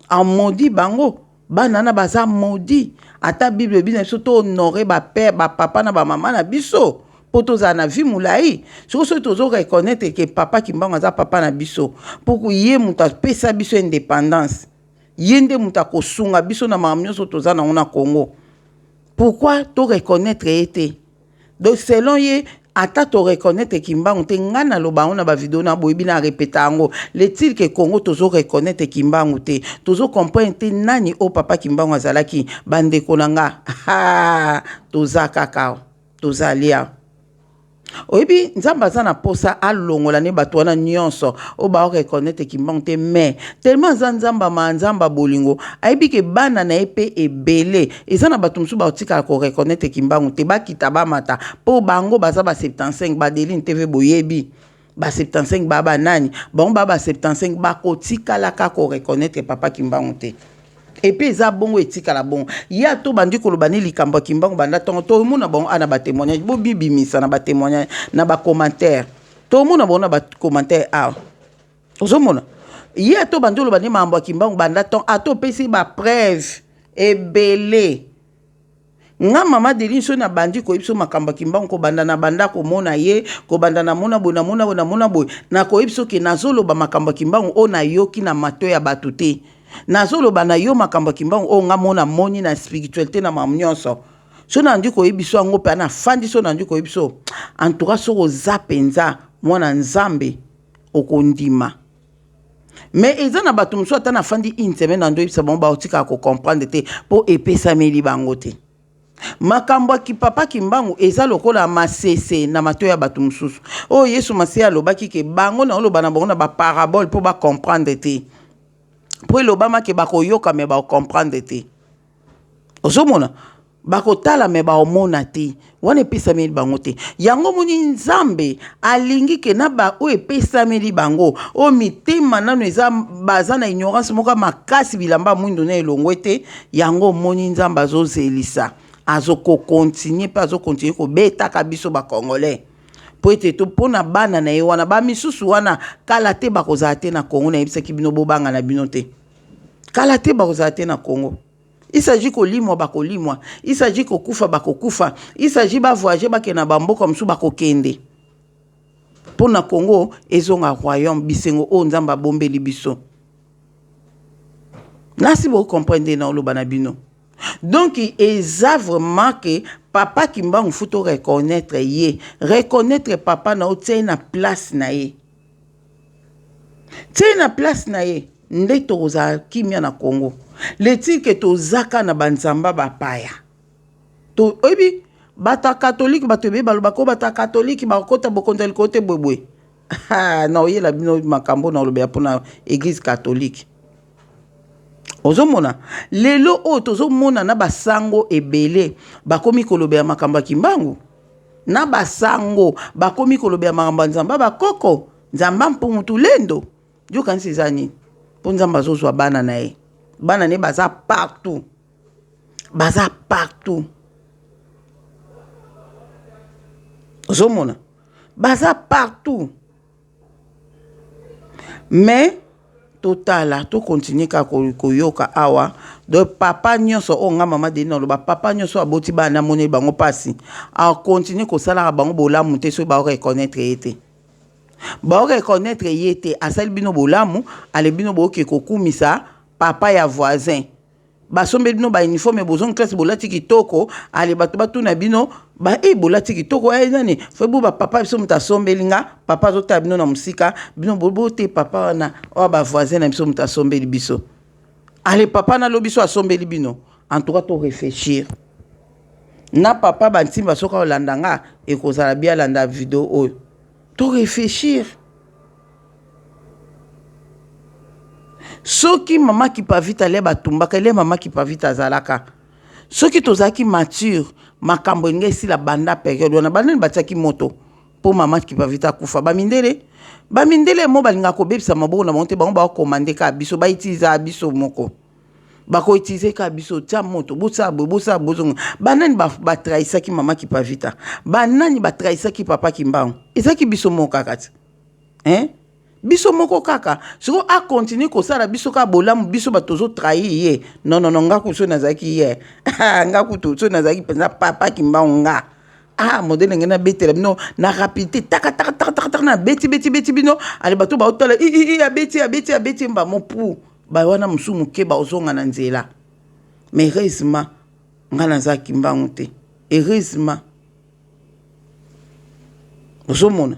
a modi bango banana baza maudit ata bible bina biso to honorer ba père ba papa na ba mama na biso poto za na vie mulai so tozo reconnaître que papa kimbangu aza papa na biso pour que ye muta pesa biso indépendance yende muta ko sunga biso na makambo so toza na ona Congo pourquoi to reconnaître été donc selon ye ata to reconnaître kimbangu te ngana loba on na ba vidéo na boyebi na répéter ngo le-t-il que Congo tozo reconnaître kimbangu te tozo comprendre te nani o papa kimbangu azalaki bandeko nanga toza kakao toza lia oyebi nzamba za na posa alongola ne bato wana nyonso o ba reconnaître kimbangu te mais tellement nzamba bolingo ayebi ke bana na epe ebele eza na bato musu ba otika ko reconnaître kimbangu te bakita bamata po bango baza ba 75 ba Deline TV boyebi ba 75 baba nani bango baba 75 ba kotika la ka ko reconnaître papa kimbangu te et puis eza bongo etika la bongo ya to bandi koloba ni likambo kimbangu banda tongo to mona bongo ana ba témoignage bo bibimisa na ba témoignage na ba commentaire to mona bongo na ba commentaire ozomona ya to bandi koloba ni mambo kimbangu banda tongo ato pesi ba preuve ebele nga mama Deline so na bandi ko ipso makambo kimbangu ko banda na banda ko mona ye ko banda na mona boy na ko ipso ke nazoloba makambo kimbangu o na yoki na mato ya bato te nazoloba na yo makambo kimbangu o nga mona moni na spiritualité na mamnyonso so na ndi ko yebiso ngo pe na fandi so na ndi ko yebiso en tout cas so ko zapenza mwana nzambe okondima mais eza na bato muso ata na fandi une semaine ando yebisa bango baotika ko comprendre te po epesa meli bango te makambo ki papa Kimbangu eza lokola masese na mato ya bato mususu o Yesu Masiya alobaki ke bango na oloba na bango na ba parabole po ba comprendre te po elobama ke bakoyoka me ba comprendre te ozomona bakotala me ba omona te wana epesameli bango te yango moni Nzambe alingi ke na ba o epesameli bango o mitema nano eza baza na ignorance moko makasi bilamba mwindo na elongwe te yango moni Nzambe azozelisa azoko continuer pa azo continuer ko betaka biso ba congolais po ete to pona bana na ye wana ba misusu wana kala te bakozala te na Congo na yebisaki bino bobanga na bino te kala te bakozala te na Congo. Il s'agit ko limwa bakolimwa, il s'agit ko kufa bakokufa, il s'agit ba voyager bakena bambo comme sou bakokende. Pour na Congo ezonga royaume bisengo o Nzamba bombeli biso. Nasi bo comprendre na oloba na bino. Donc eza vraiment que papa Kimbangu futo reconnaître ye, reconnaître papa na otie na place na ye. Tie na place na ye, nde toza kimia na Congo. Leti que tozaka na banzamba bapaya. To obi bata catholique batebe balobako bata catholique bakota bokonza likote bwebwe. Ah na oyela bino makambo na olobya pona église catholique. Ozomona lelo o tozomona na basango ebele bakomi kolobya makambo Kimbangu na basango bakomi kolobya makambo nzamba bakoko nzamba mpungutu lendo yo kanisi zani po nzamba zozwa bana na ye bana ne baza partout ozomona baza partout mais totala to continue ka koyoka awa de papa nyonso o nga mama de no ba papa nyonso aboti bana moni bango pasi a continue ko sala bango bolamu te so ba reconnaître ete ba reconnaître yete asali bino bolamu ale bino boke kokumisa papa ya voisin basombe bino ba uniforme bozon classe bolati kitoko ale batu na bino ba bolati kitoko nani fe bo ba papa biso mutasombeli papa zota bino na musika bino bobote papa na o ba voisin na biso mutasombeli biso ale papa na lobiso asombeli bino en tout cas to réfléchir na papa bantimba soka olandanga e kozala bia landa vidéo o to réfléchir. Soki mama qui pas vite aller batumbaka le mama qui pas vite azalaka soki tozaki mature makambo ngesi la banda période na banani batiaki moto pour mama qui pas vite akufa bamindele mo balinga ko bebisa maboko na monte bango ba commander ka biso ba itiliser biso moko ba ko utiliser ka biso tia moto bosa bozonga banani ba trahisaki mama qui pas vite banani ba trahisaki papa Kimbangu ezaki biso moko kakati biso moko kaka siko a continue ko sala biso ka bolamu biso batozo trahir ye non ngaku so nazaki ye ngaku to so nazaki penza papa Kimbangu nga modele ngena betela bino na rapidité taka na beti bino ale bato ba otala a beti mba mopu ba wana musumu ke ba ozonga na nzela mais heureusement ngana za Kimbangu te heureusement ozomona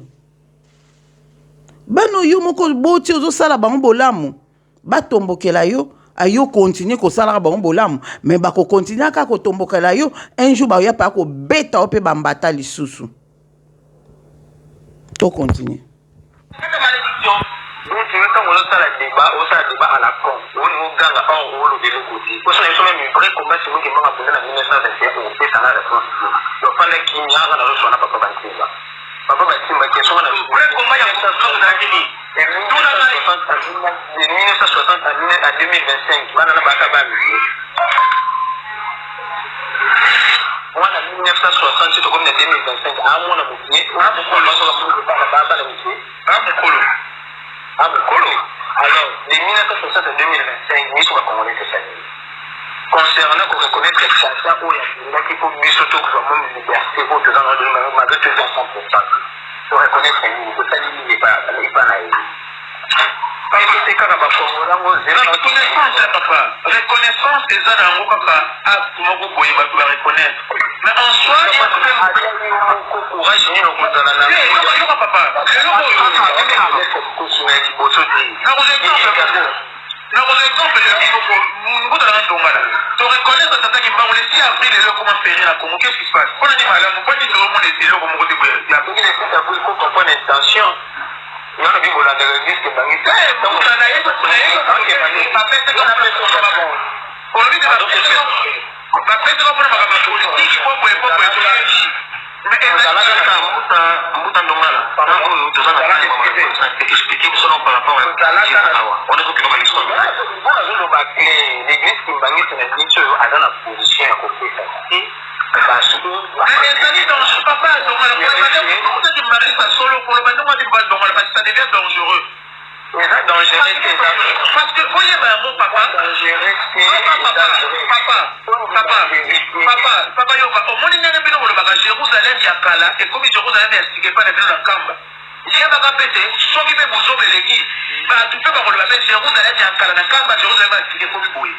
bano yo moko boti ozo sala bango bolamu batombokela yo ayo continue ko sala bango bolamu mais bako continue ka ko tombokela yo un jour ba ya pa ko beta ope bambata lisusu to continue
à la con, on nous gagne en haut de l'autre côté. Pour ça, il faut même un vrai combat sur nous qui va appeler en 1921 on fait ça la réponse. Donc, pendant qu'il y a un reçu, on n'a pas Batimba. Papa Batimba, qui est sur un vrai combat, il y a un vous avez dit. De 1960 à 2025, Madame Bakabal. Moi, en 1960, c'est comme en 2025, à mon avis, à alors, de 1960 à 2025, nous sommes congolais de famille. Concernant qu'on reconnaître les chansons, il y a qui faut mieux surtout que vraiment une liberté pour tout le monde, malgré tout à 100%. Pour reconnaître les niveaux, ça n'est pas naïf. Reconnaissance des gens en papa, reconnaître. Mais en soi, il y a courage, il y a papa. Na mon exemple, nous dans un dongala. Tu reconnais que tata qui m'a le 6 avril et le comment faire la Congo, qu'est-ce qui se passe? On a dit madame, pourquoi tu te remontes les éloges comme côté il y a beaucoup de choses il faut comprendre l'intention. Il y a des gens qui disent que dans les donc ça n'a pas fait ce qu'on appelle ça pas bon. On lui dit la fait pour la politique, il faut mais Mouta Ndongala, par rapport aux deux ans expliquer selon par rapport à on est occupé par l'histoire. L'église qui bangue c'est une église à dans la position à côté. Parce que papa Ndongala, comment tu maries ça solo pour le maintenant on dit pas Ndongala parce que ça devient dangereux. Parce que voyez mon papa papa yoka omoni ndenge bino kolobaka Jérusalem ya kala ekomi Jérusalem ya sika epai na bino na nkamba yebaka mpe te soki mpe bozobeleki bato mpe bakoloba mpe Jérusalem ya kala na nkamba Jérusalem ya sika ekomi boye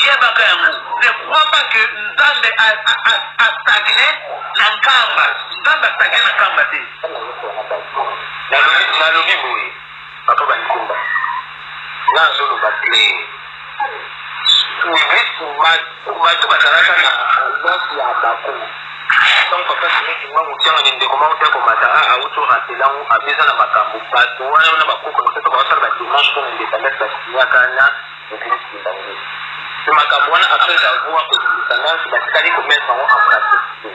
yebaka yango ne crois pas que nzambe astagne na nkamba nzambe astagne na nkamba te nalobi boye papa banikumba nazoloba te bato bazalaka na nasi ya bako donc papa sinikinga motianga nindekoma otia komata auti oratelango abeza na makambo bato wana na bakoko nopeto baosala badimanche mpo na independance basiniaka na église kimbangi pe makambo wana après avoir independance batikali komettre yango en pratique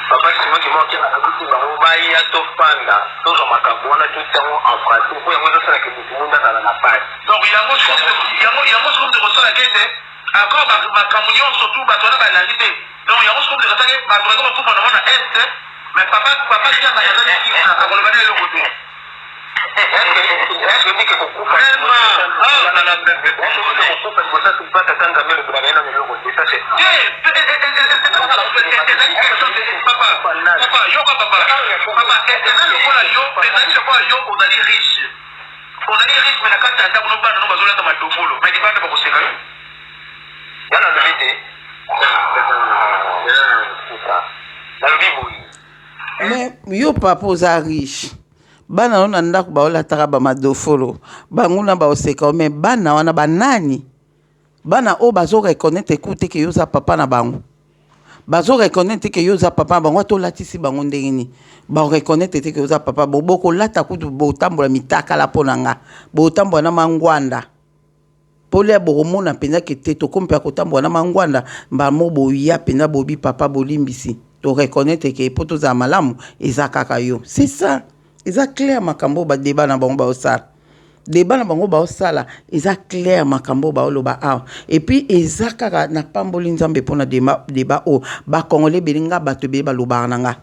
papa sinikinga otianga nakuti bango baya tofanda tozwa makambo wana totiango en pratique mpo yango ezosalaka motu mundu azala na pasi donc yango soki de kosala kete encore makambo nyonso tu bato wana balandi te donc yango soki de kosala bato baza bakufa nango na este mais papa tianga yazali akoloba nde eloko te
mais yo papa oza riche bana wana ndako baolataka bamadofolo banguna baoseka me bana wana banani bana oyo bazoreconnaitre ekute ke yo oza papa na bango bazoreconnaitre ke yo oza papa na bango ata olatisi bango ndenge nini bareconnaitre te ke yo oza papa bokolata kutu botambola mitakala mpo na nga botambola na mangwanda mpo lia bokomona mpenza ke te tokomi mpe akotambola na mangwanda mbamo boya mpenza bobi papa bolimbisi toreconnaitre ke mpo tozala malamu eza kaka yo c'est ça eza clair makambo badeba na bango baosala deba na bango baosala eza clair makambo baoloba awa et puis eza kaka na pamboli nzambe mpona deba o bakongole belinga bato ebele balobaka na nga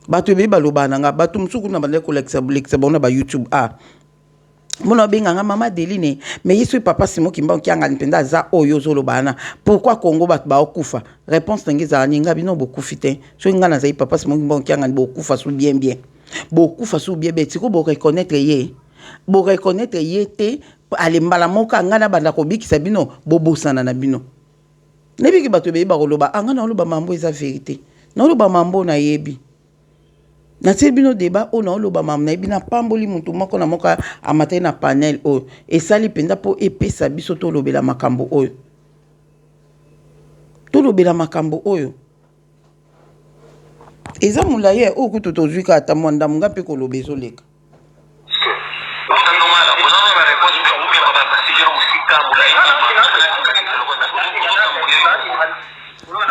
bato ebele balobaka na nga bato mosuku na bandeko kolekisa bango na bayoutube mona obenganga mama Deline mais yesu papa Simon Kimbangu kianga mpenza aza oyo ozoloba na pourquoi Congo bato baokufa réponse nange ezala ninga bino bokufi te so nga nazali papa Simon Kimbangu kianga bokufa so bien bokufa so bien tiko bo reconnaître ye te alembala moka nga na banda kobikisa bino bobosana na bino nebiki bato beye bakoloba anga na oloba mambo eza vérité na oloba mambo na yebi na tie bino débat o na oloba mambo na yebi na pamboli mutu moko na moka amatai na panel oyo esali mpenza mpo epesa biso tolobela makambo oyo eza mulaye oyo kutu tozwi kaka ata mwanda munga mpe koloba ezoleka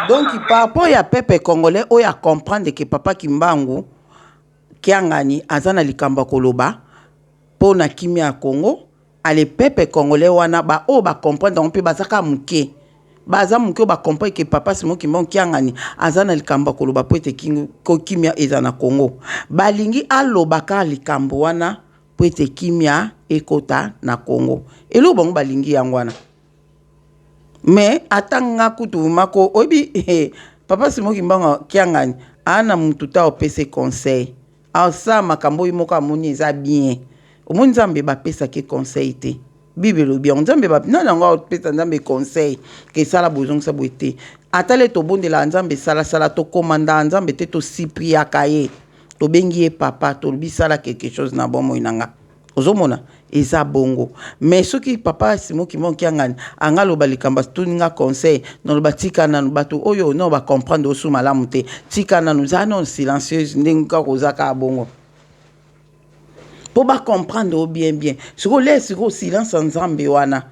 donc par rapport ya peuple congolais oyo comprendre que papa Kimbangu kiangani aza na likambo koloba po na kimia ya Congo ale peuple congolais wana ba o ba comprendre on peut bazaka muke baza muke ba comprendre que papa Simon Kimbangu kiangani aza na likambo koloba po ete ko kimia eza na Congo balingi alobaka likambo wana po ete kimia ekota na Congo elo bango balingi yango wana mais atanga kutu mako obi papa Simon Kimbangu kiangani ana mutu ta opese conseil asa makambo yimoko amoni eza bien omoni nzambe bapesa ke conseil te bibelo bien nzambe ba na ngo pesa nzambe conseil ke sala bozongisa boete atale to bondela nzambe sala to komanda nzambe te to sipria kaye to bengi papa to bisala quelque chose na bomo inanga ozomona eza bongo mais soki papa Simon Kimonki anga loba likamba tuninga conseil non ba tika nanu bato oyo non ba comprendre osu malamu te tika nanu za non silencieuse ndinga kozaka bongo po ba comprendre bien siko le siko silence nzambe wana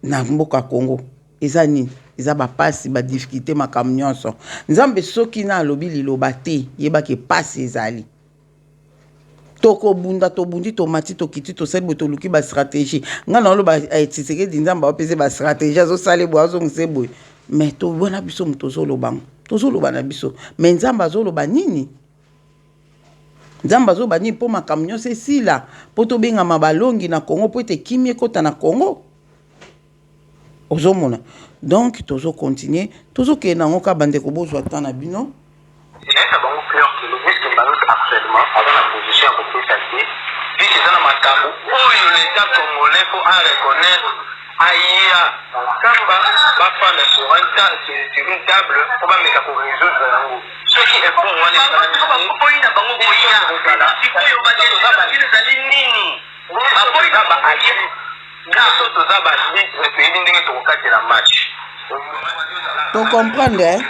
na mboka Congo eza nini eza ba pasi ba difficulté makambo nyonso nzambe soki na alobi liloba te yeba ke pasi ezali toko bunda to bundi to mati to kiti to sel boto luki ba stratégie ngana lo ba tsiseke dinzamba ba pese ba stratégie zo sale bo azo ngsebo mais to bona biso mtozo lo bang tozo lo bana biso mais nzamba zo lo ba nini nzamba zo ba nini po makambo nyonso sila po to benga mabalongi na Congo po ete kimie kota na Congo ozomona donc tozo continuer tozo ke na ngoka bande ko bozwa tana bino
actuellement avant la position à côté santé puis c'est dans makambo oyo l'état congolais faut à reconnaître aïa kamba ba fana sur une table pour ba meka ko résoudre yango ce qui est bon wana ba boyi na bango boya sikoyo ba zali nini ba boyi na ba aïe na so to za ba pays ndenge to kokatela match
to comprendre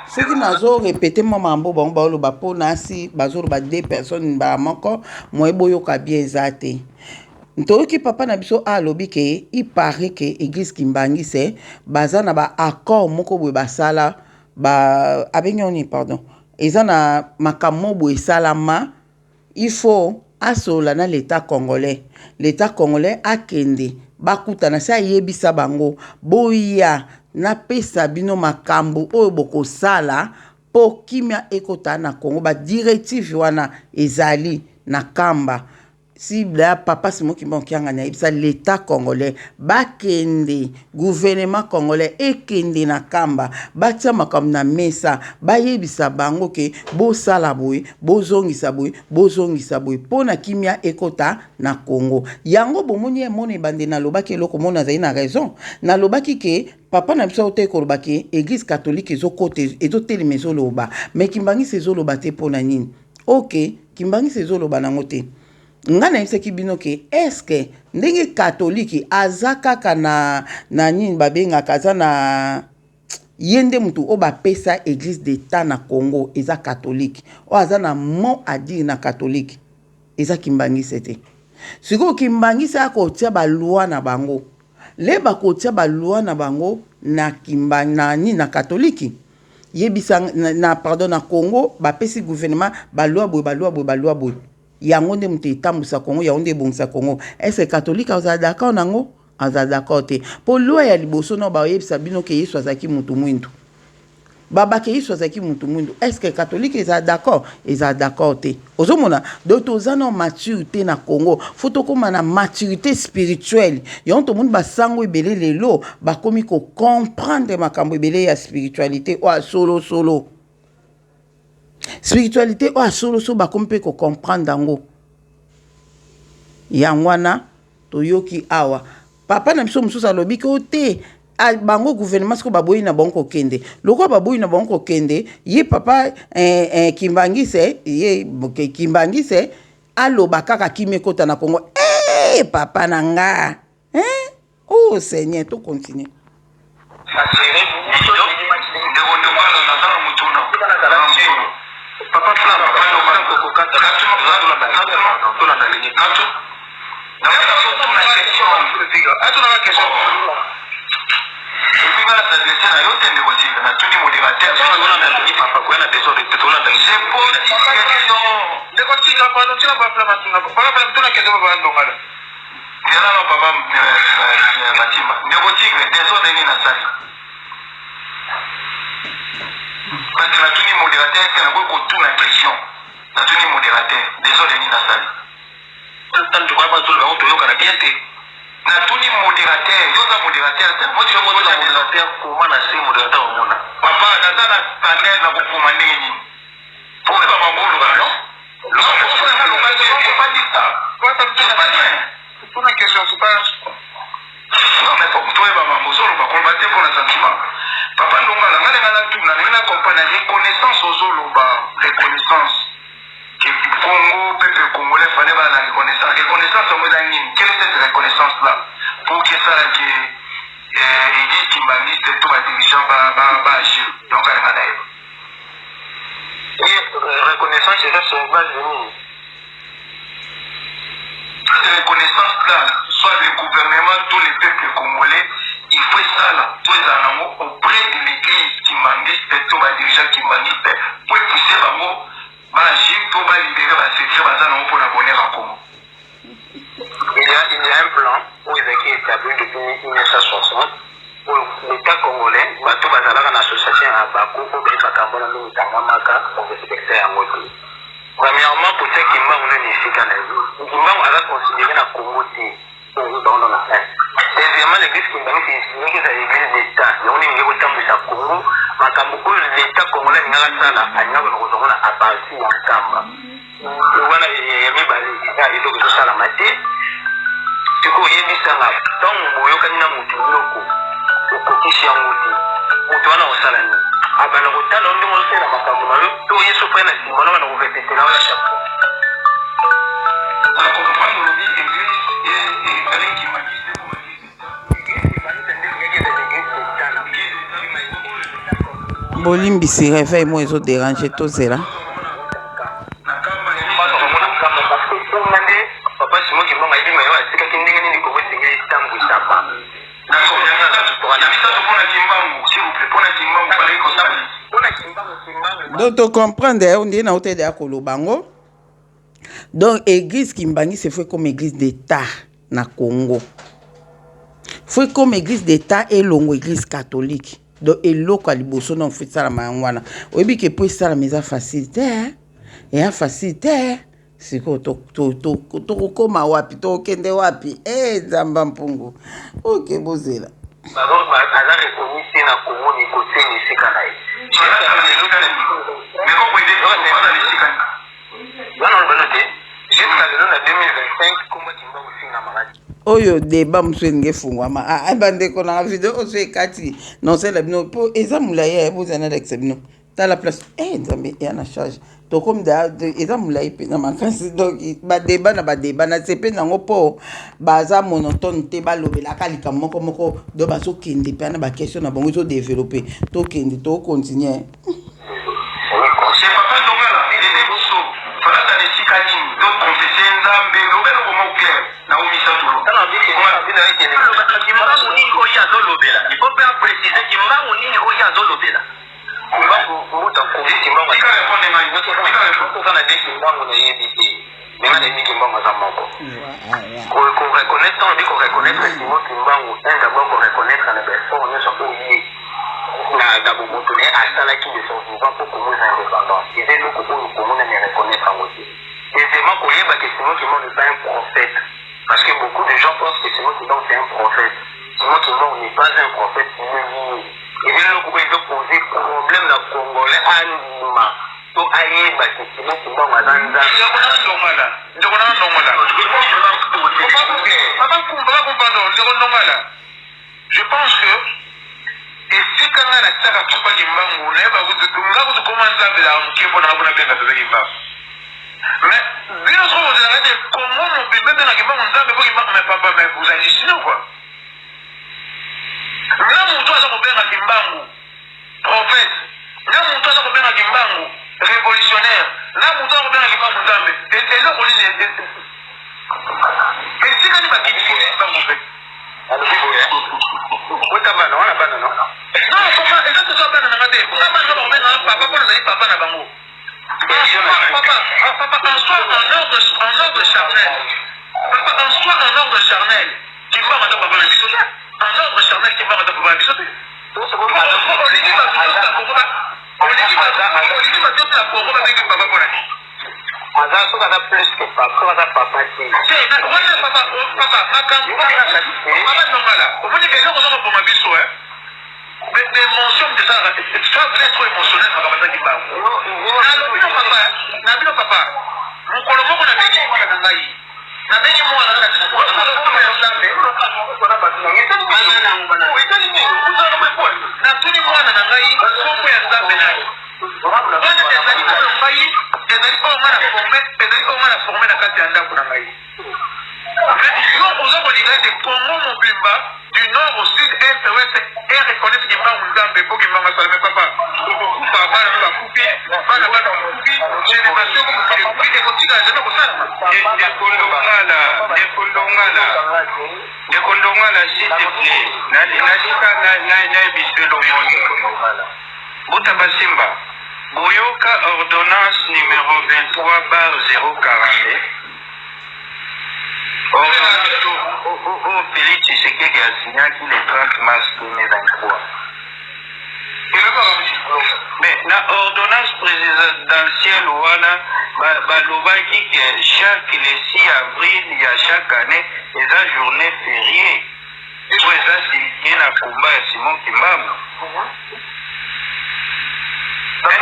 ce qui nazo répéter mambo bon ba lo ba po nasi bazo ba deux personnes ba moko moi boyo ka bien zate ntoki papa na biso alobi ke il paraît que église Kimbangise bazana ba accord moko boye basala ba abenyoni pardon ezana makamo boye salama il faut asola na l'état congolais akende bakutana sa yebisa bango boya na pesa bino makambo oyo bokosala po kimia ekota na Congo ba directive wana ezali na kamba si la papa Simon Kimonki na ibisa l'état congolais bakende gouvernement congolais ekende na kamba batia makambo na mesa bayebisa bango ke bosala boye bozongisa boye pona kimia ekota na Congo yango bomoni emone bande na lobaki eloko mona zai na raison na lobaki ke papa na biso te ko lobaki église catholique ezokote ezotelema ezoloba mais Kimbangise ezoloba te pona nini OK Kimbangise ezoloba nango te ngana yebisaki bino ke eske ndenge catholique azaka kana na nini babenga kaza na yende mutu o ba pesa église d'état na Congo eza catholique o azana mot à dire na catholique eza Kimbangise te siko Kimbangise akotia ba loi na bango le bakotia ba loi na bango na Kimbangina ni na catholique yebisa na pardon na Congo ba pesi gouvernement ba loi boy yango nde mutu etambusa Congo yango nde ebongisa Congo est-ce catholique aza d'accord nango aza d'accord te po loi ya liboso no ba yebisa bino ke Yesu azaki mutu mwindu baba ke Yesu azaki mutu mwindu est-ce que catholique eza d'accord te ozomona donc tozana maturité na Congo faut tokoma na maturité spirituelle yango to mundu basango ebele lelo bakomi ko comprendre makambo ebele ya spiritualité o solo spiritualité o solo bakompe ko comprendre dango yangwana toyoki awa papa na biso mususa lobi ko te bango gouvernement ko baboyi na bango kende loko baboyi na bango kende ye papa Kimbangise Kimbangise aloba kaka kimekota na Congo papa nanga oh Seigneur to continue
papa plan parce que natuni modérateur que nango kotuna question natuni modérateur désolé ni nasali tant de quoi pas tout le monde toyoka na bien te natuni modérateur yoza modérateur moi je suis modérateur comment na c'est modérateur au monde papa naza na panel na kokoma ndenge nini pour pas mangolo ba non non pas dire ça quoi ça me pas bien pour la question c'est pas non mais pour toi ba mamosolo ba combattre pour le sentiment papa ndonga la ngana ngana tu na comprendre reconnaissance aux oloba reconnaissance que Congo peuple congolais fallait ba la reconnaissance au modani quelle est cette reconnaissance-là pour que ça Église Kimbangi, c'est tout dirigeant agir. Donc, elle m'a dit. Reconnaissance, c'est ça sur base de nous. Cette reconnaissance-là, soit le gouvernement, tous les peuples congolais, il faut ça là, tous les animaux auprès de l'église Kimbanguiste, tous les dirigeants Kimbanguistes, pour pousser les mots, agir pour libérer les secrets pour l'abonner à Congo. Il y a un plan où il est établi depuis 1960 pour l'État congolais, tout va dans l'association à Bakou pour être capable de nous pour respecter un mot. Premièrement, pour ceux qui m'ont donné ici, ils m'ont considéré la Congo dans la fin. Deuxièmement, l'église qui m'a dit que c'est l'église d'État. Il y a un niveau de temps de sa Congo, mais quand beaucoup l'État congolais n'a pas ça, il y a un parti en Kamba. Voilà, il y a mis balé, il y a ça la matière. Du coup, il y a mis ça là. Tant que vous avez un mouton, vous avez un mouton, vous avez un salami. Abana kutana ndi mose na makambo malo to yesu pena simona wana kuvepete na wala chapo na kwa mfano ni église et kale kimagise kwa magise
Bolimbisi réveil moi ezo déranger to zela
papa simo kimbonga hivi mayo asika kindinga nini kwa singi tangu sapa na kwa
donc tu comprends on dit na hôtel de Kolobango. Donc église Kimbangi c'est fait comme église d'État na Congo. Fait comme église d'État et longo église catholique. Donc eloko liboso na fait ça la mangwana. Oyebi que pour ça la maison facilité et a facilité. C'est quoi to koma wapi to kende wapi nzamba mpungu. OK bozela.
Alors baza reconnu na Congo ni côté ni sekanaï. Mais comment il est dans les sekanaï? Là on va noter jusqu'à le 2025 comment tu vas aussi na maladie.
Oyo débat mswenge fungwama bande kona video oso ekati non c'est la bino po ezamula ya bozana l'exebino ta la place nzambe ya na charge to comme da ezamula ipe na makasi donc ba débat na sepe nango po baza monotone te ba lobela kalika moko do baso kende pe na ba question na bango zo développer to kende to continuer
c'est papa Dongala il est bosso fala ta de sikani donc confesser nzambe lobelo comme clair na umisa tulo tana biki kwa bila yake ni kimbangu ni ko ya zo lobela il faut bien préciser kimbangu ni ko ya zo lobela kimbangu muta ko kimbangu ika répondre mai ika répondre kana de kimbangu na yebiti mais na de kimbangu za moko ko reconnaître on dit ko reconnaître kimbangu un d'abord ko reconnaître na personne ne sont pas liés na d'abord to ne asala qui de son vivant pour que nous indépendants et c'est nous ko nous ne reconnaître en aussi deuxièmement ko yeba que Simon Kimbangu n'est pas un prophète parce que beaucoup de gens pensent que Simon Kimbangu c'est un prophète. Simon Kimbangu n'est pas un prophète, il est lié. Et bien le gouvernement peut poser problème dans le Congolais à Nima. Donc aïe parce que Simon Kimbangu a dans la je pense que et si quand on a ça à Papa Kimbangu on est vous commencer à faire un petit peu dans la bien de Kimbangu. Mais bien sûr vous avez comment on peut mettre dans la Kimbangu on mais papa mais vous hallucinez quoi. Là mon toit ça peut faire Kimbangu prophète. Là mon toit ça peut faire Kimbangu révolutionnaire. Là mon toit ça peut faire Kimbangu Nzambe. Et là on dit et si quand il va dire Kimbangu fait alors vous voyez vous t'as non on a pas non non papa et ça tu dois pas dans la tête papa ça va mettre papa pour les papa na bango papa en soi en ordre charnel papa en soi en ordre charnel qui va dans papa na biso en ordre charnel qui va dans papa na biso plus que papa des mentions de ça, ça veut être émotionnel par rapport à qui parle. Non, papa, mon colombo qu'on a béni moi dans la vie. Na béni moi dans la vie. Na tuni moi dans la vie, sombo ya nzambe na. Bana ezali ko ngai, ezali ko ngana formé na kati ya ndako na ngai. Mais Congo Mobimba, du nord au sud, est, ouest, et reconnaître qu'il y a un Nzambe, pour qu'il m'a salvé papa.
Nekondongala s'il te plaît. Nasika na biselo moyo. Buta Basimba. Boyoka ordonnance numéro 23/042. Ordonnance au Félix Tshisekedi a signé le 30 mars 2023. Mais la ordonnance présidentielle balobaki que chaque le 6 avril il y a chaque année les journée fériée pour les signé na combat ya Simon Kimbamu.
Parce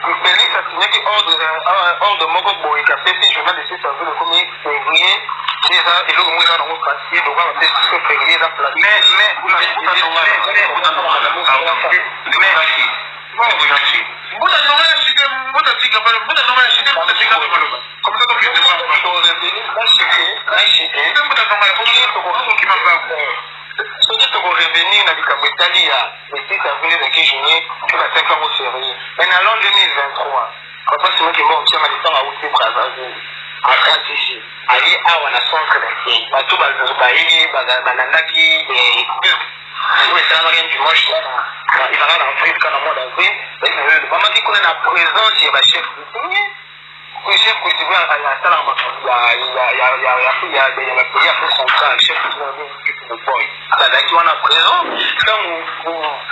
que Félix a signé que ordre moko boy ka fait journal de 6 avril le 1er février déjà et le mois dans le passé donc on va faire février dans place mais soki tokorevenir na likambo etali ya le 6 avril ezaki journée mpe bataki yango férié mais na l'an 2023 papa simoki mbo otiama lisanga auti brazzaville akatisi ayi awa na centre d'intér bato bayebi balandaki oyo esalamaki dimanche ezalaka na afrique na mois d'avril bamaki kuna na présence ya bachef coutumier chef coutumier asalaka makambo ya bapolisi affaire centrale chef coutumier boy azalaki wana présent ntango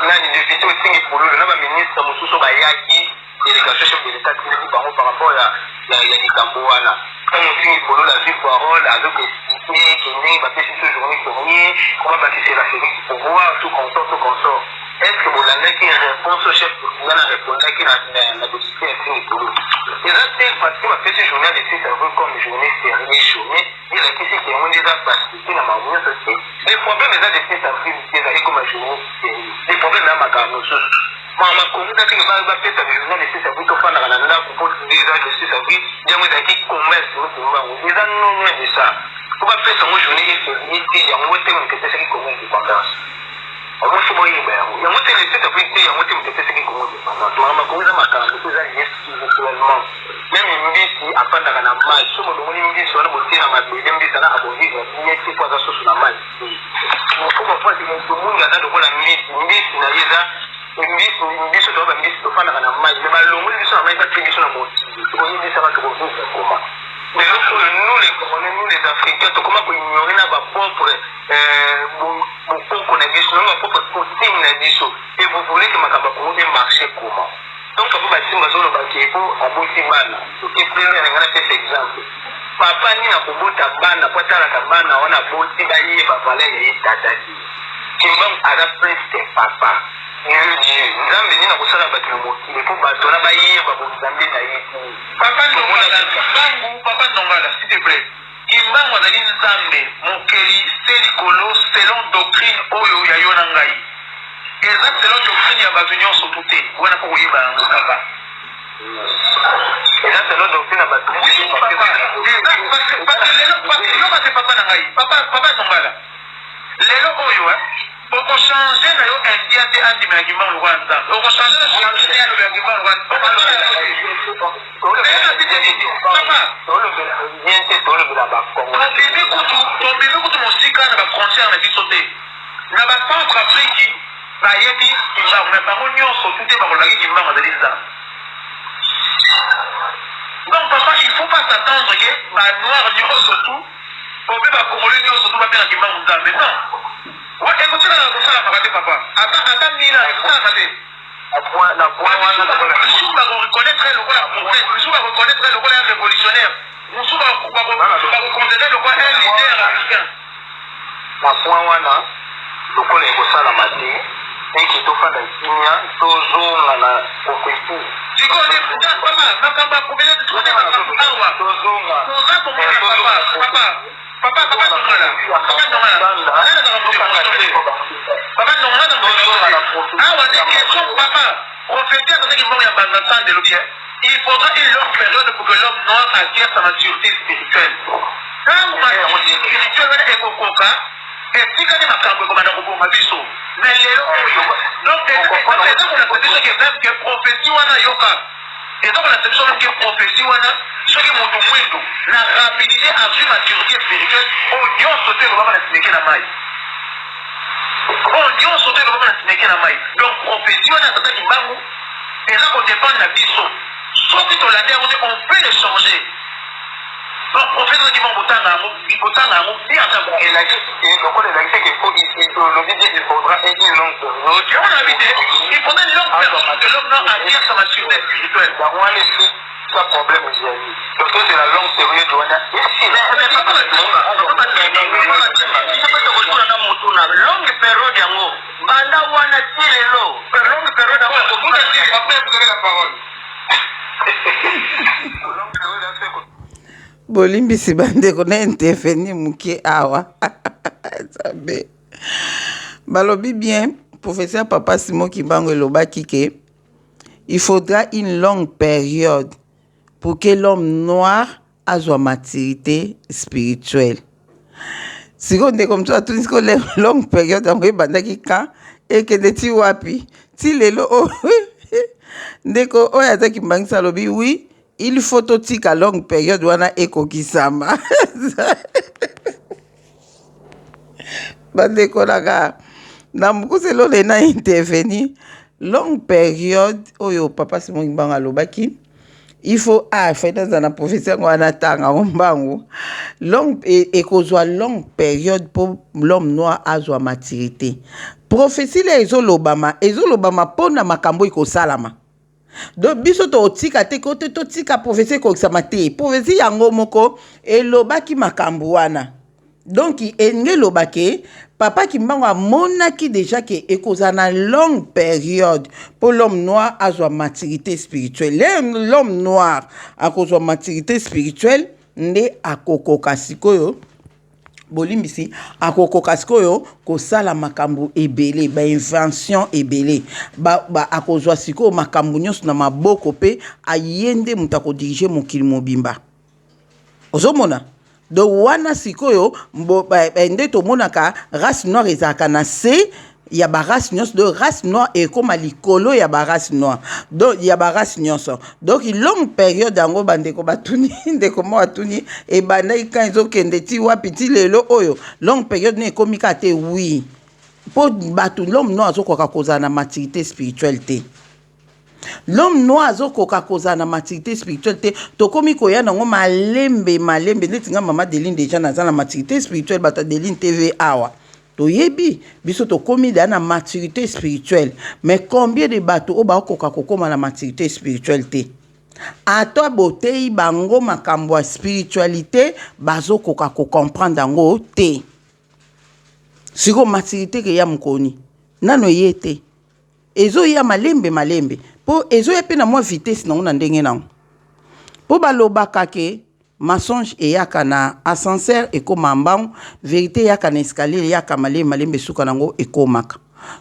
nani député otingi pololo na baministre mosusu bayaki délégation chef de l'état tinaki bango par rapport ya likambo wana ntango otingi pololo azwi parole azokoexplike kendenge bapesi so journée férié koma bakisela félix pouvoir tout consort est-ce que bolandaki réponse au chef coutumier na répondaki na député ya tingi pololo eza te parce que bapesi journée de 6 avril comme journée férié journée elakisi ke yango nde eza pacifié na bango nyonso te les problèmes eza de 6 avril ezali comme journée férié les problèmes ya makambo mosusu makongo taki bapesa journée de 6 avril tofandaka na ndako mpo eza de 6 avril yango ezalaki commerce motumbango eza nono de ça po bapesa yango journée eférié te yango te moto epesaki congo indépendance omosi boyeba yango te le 7 avril te yango te moto epesaki congo indépendance makongo eza makambo mpo eza virtuellement même mbisi afandaka na mai so molongoli mbisi wana botie na mabele mbisi ana abovivre nyeti po aza soso na mai po bapasi moto mungi aza lokola mbisi na ye eza mbisi to bambisi tofandaka na mai me balongoli biso na mai bate biso na motili tokoyebisaka tokovivre koma eloko nous les Congolais, nous les Africains tokoma koignore na bapropre bokoko na biso na bapropre coutume na biso et vous voulez que makambo ya kongo emarche comment donc apo basimba azolobaki epo aboti bana eplele alingana pesa exemple papa nini akobota bana po atalaka bana wana aboti bayeba valeur ya ye tataki kimbangu aza presque papa nzambe nini akosala bato na mokili mpo bato wana bayeba bonzambe na ye papa nongala s'il te plaît kimbangu azali nzambe mokeli se likolo selon doctrine oyo ya yo na ngai eza selon doctrine ya bato nyonso tu te wana mpo koyeba yango papa eza selon doctrine ya bato yo base papa na ngai papa nongala lelo oyo okochange na yo indien te andima ya kimbangu lokwa nzambe okochange na change te alobe ya kimbangu tobimi kutu mosika na bafrontière na biso te na bacentre afrique bayebi kimbangu na bango nyonso tu te bakolobaki kimbangu azali nzambe donc papa il faut pas s'attendre ke banoir nyonso tu obe bakongole nyonso tu babenga kimbangu nzambe non ekotikala kosalaka te papa ata mina ekosalaka te mosusu bakoreconnaître lokola prophète mosusu bakoreconnaître lokola un révolutionnaire mosusu bakoconsidere lokola un leader africain na point wana lokola ekosalama te eki tofanda kimia tozonga na prophétie sikoyo papa makambo ya prophète toza komona papa nongala awa nde question papa prophétie à ce qui vont y avoir de l'objet. Il faudra une longue période pour que l'homme noir acquiert sa maturité spirituelle. Quand maturité spirituelle est au coca, et si quand il m'a fait un peu comme un ma biso, mais les donc c'est ça qu'on a fait même que prophétie wana yoka. Et donc la section même que prophétie wana, ce qui m'ont tout la rapidité à une maturité spirituelle, on y a sauté le moment de la la maille. On y a sauté le moment de la maille. Donc prophétie wana tata qui bangu, et là on dépend de la biso. Soit que la terre, on peut les changer. Donc, prophète dit mon bouton à vous, il a dit qu'il faut il faudra une longue période. Il faudra une longue période que l'homme n'a acquis sa maturité spirituelle. Dans moi, c'est un problème aujourd'hui. Donc, c'est la longue période de l'homme. Longue période yango. Banda wana tilelo. Longue période yango. Vous avez la parole.
bolimbisi bandeko na intervenir muke awa sabe balobi bien professeur Papa Simon Kimbangu elobaki ke il faudra une longue période pour que l'homme noir azwa maturité spirituelle. Siko ndeko mtu atunisiko longue période yango ebandaki ka ekende ti wapi ti lelo ndeko oyo azaki mbangisa alobi oui il faut totika longue période wana ekokisama bandeko naka na mokuse le na intervenir longue période oyo Papa Simon Kimbangu alobaki il faut faita na professeur wana tanga mbangu longue ekozwa longue période pour l'homme noir azwa maturité prophétie le ezolobama pona makambo ekosalama. Donc biso to tika te kote to tika prophétie ko samate prophétie yango moko elobaki makambo wana donc enge lobake Papa Kimbangu amonaki déjà que ekozana longue période pour l'homme noir azwa maturité spirituelle. L'homme noir akozwa maturité spirituelle nde akokoka sikoyo bolimbisi akokoka sikoyo kosala makambo ebele ba invention ebele ba akozwa sikoyo makambo nyonso na maboko pe ayende muta ko diriger mokili mobimba ozomona do wana sikoyo nde tomonaka race noire ezalaka na se ya ba race nyonso de race noire ekoma likolo ya ba race noire donc ya ba race nyonso donc longue période yango bandeko batuni ndeko mo atuni e bandai kan ezokende ti wapi ti lelo oyo longue période ne ekomi ka te oui po batu l'homme noir azokoka kozala na maturité spirituelle te. L'homme noir azokoka kozala na maturité spirituelle te tokomi koya nango malembe neti nga mama Deline déjà naza na maturité spirituelle bata Deline TV awa toyebi biso tokomi da na maturité spirituelle mais combien de bateaux o ba koka kokoma na maturité spirituelle te ato botei bango makambo ya spiritualité bazokoka ko comprendre yango te siko maturité ke ya mkoni nano yete ezo ya malembe po ezo ya pe na mwa vitesse nango na ndenge nango po balobaka ke mensonge eyaka na ascenseur ekoma mbangu vérité yaka na escalier yaka malembe suka nango ekomaka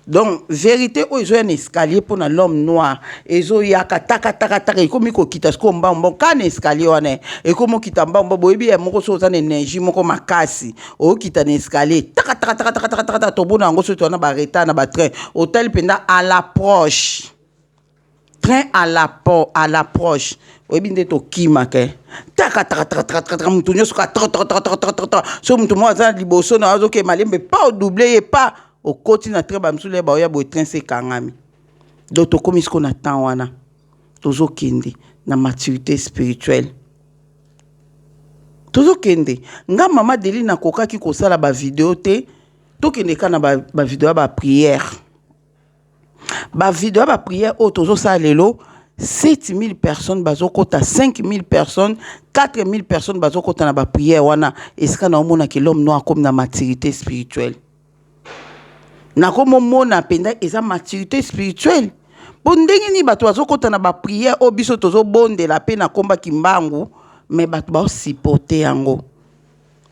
donc vérité oyo ezo ya na escalier pour na l'homme noir ezo yaka taka ekomi kokita siko mbangu ka na escalier wana ekomi okita mbangu boyebi ya moko so oza na énergie moko makasi okita na escalier taka tobona yango so tona ba retard na ba train hôtel penda à l'approche train à l'approche oyebi nde tokima ke taka mutu nyonso ka so mutu mo aza liboso na azoke malembe pa odouble ye pa okoti na train bamsule baoya boye train se ekangami donc tokomi siko na temps wana tozokende na maturité spirituelle tozokende nga mama Deline nakokaki kosala bavideo te tokende ka na bavideo ya baprière bavideo ya baprière oyo tozosala lelo 7000 personnes bazokota 5000 personnes 4000 personnes bazokota na baprière wana esika na omona ke l'homme noir comme na maturité spirituelle nakomo mona penda eza maturité spirituelle po ndenge ni bato bazokota na baprière oyo biso tozobondela pe na komba Kimbangu mais bato baosupporte yango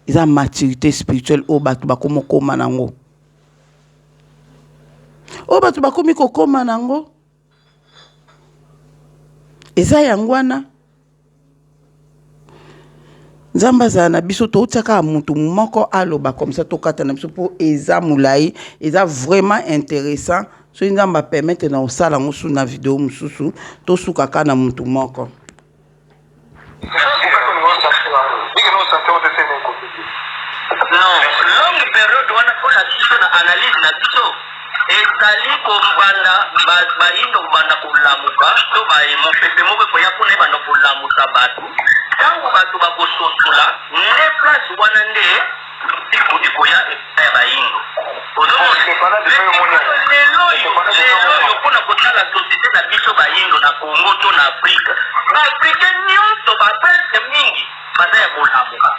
eza maturité spirituelle oyo bato bakomi koma nango oyo bato bakomi kokoma nango eza yango wana nzambe azala na biso toutiaka mutu moko aloba comme ça tokata na biso mpo eza molai eza vraiment intéressant soki nzambe apermettre na osala yango su na video mosusu tosukaka na mutu moko.
longue période wana mpona biso na analyse na biso ezali kobanda bayindo kobanda kolamuka to mopepe moko ekoya mpona ebanda kolamusa bato ntango bato bakososola nde place wana nde ekoya epai ya bayindo lelo oyo mpona kotala société na biso bayindo na Congo to na Afrique baafrike nyonso bapresque mingi baza ya kolamuka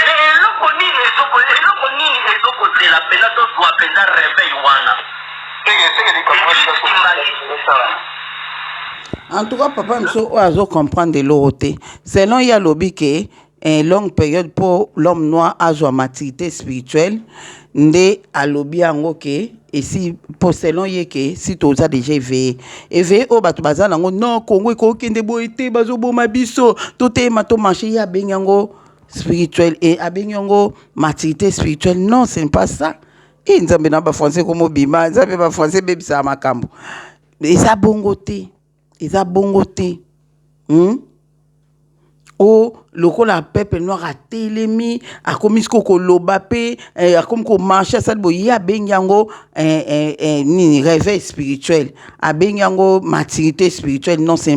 eloko nini ezokozela mpenza tozwa mpenza réveil wana.
En tout cas, papa, nous avons comprendre de l'autre. Selon il y a lobby que une longue période pour l'homme noir a joué maturité spirituelle, ndé a lobby en que et si pour selon il y a que si tu as déjà éveillé au batu bazana non Congo ko kende boité bazo bo mabiso tout est mato marché ya benyango spirituel et a benyango maturité spirituelle non c'est pas ça. Et nzambe na ba français comme bima nzambe ba français bebisa makambo. Eza bongote. Eza bongote. O lokola peuple noir a telemi a komi ko loba pe a komi ko marcher ça bo ya benyango ni réveil spirituel a benyango maturité spirituelle non c'est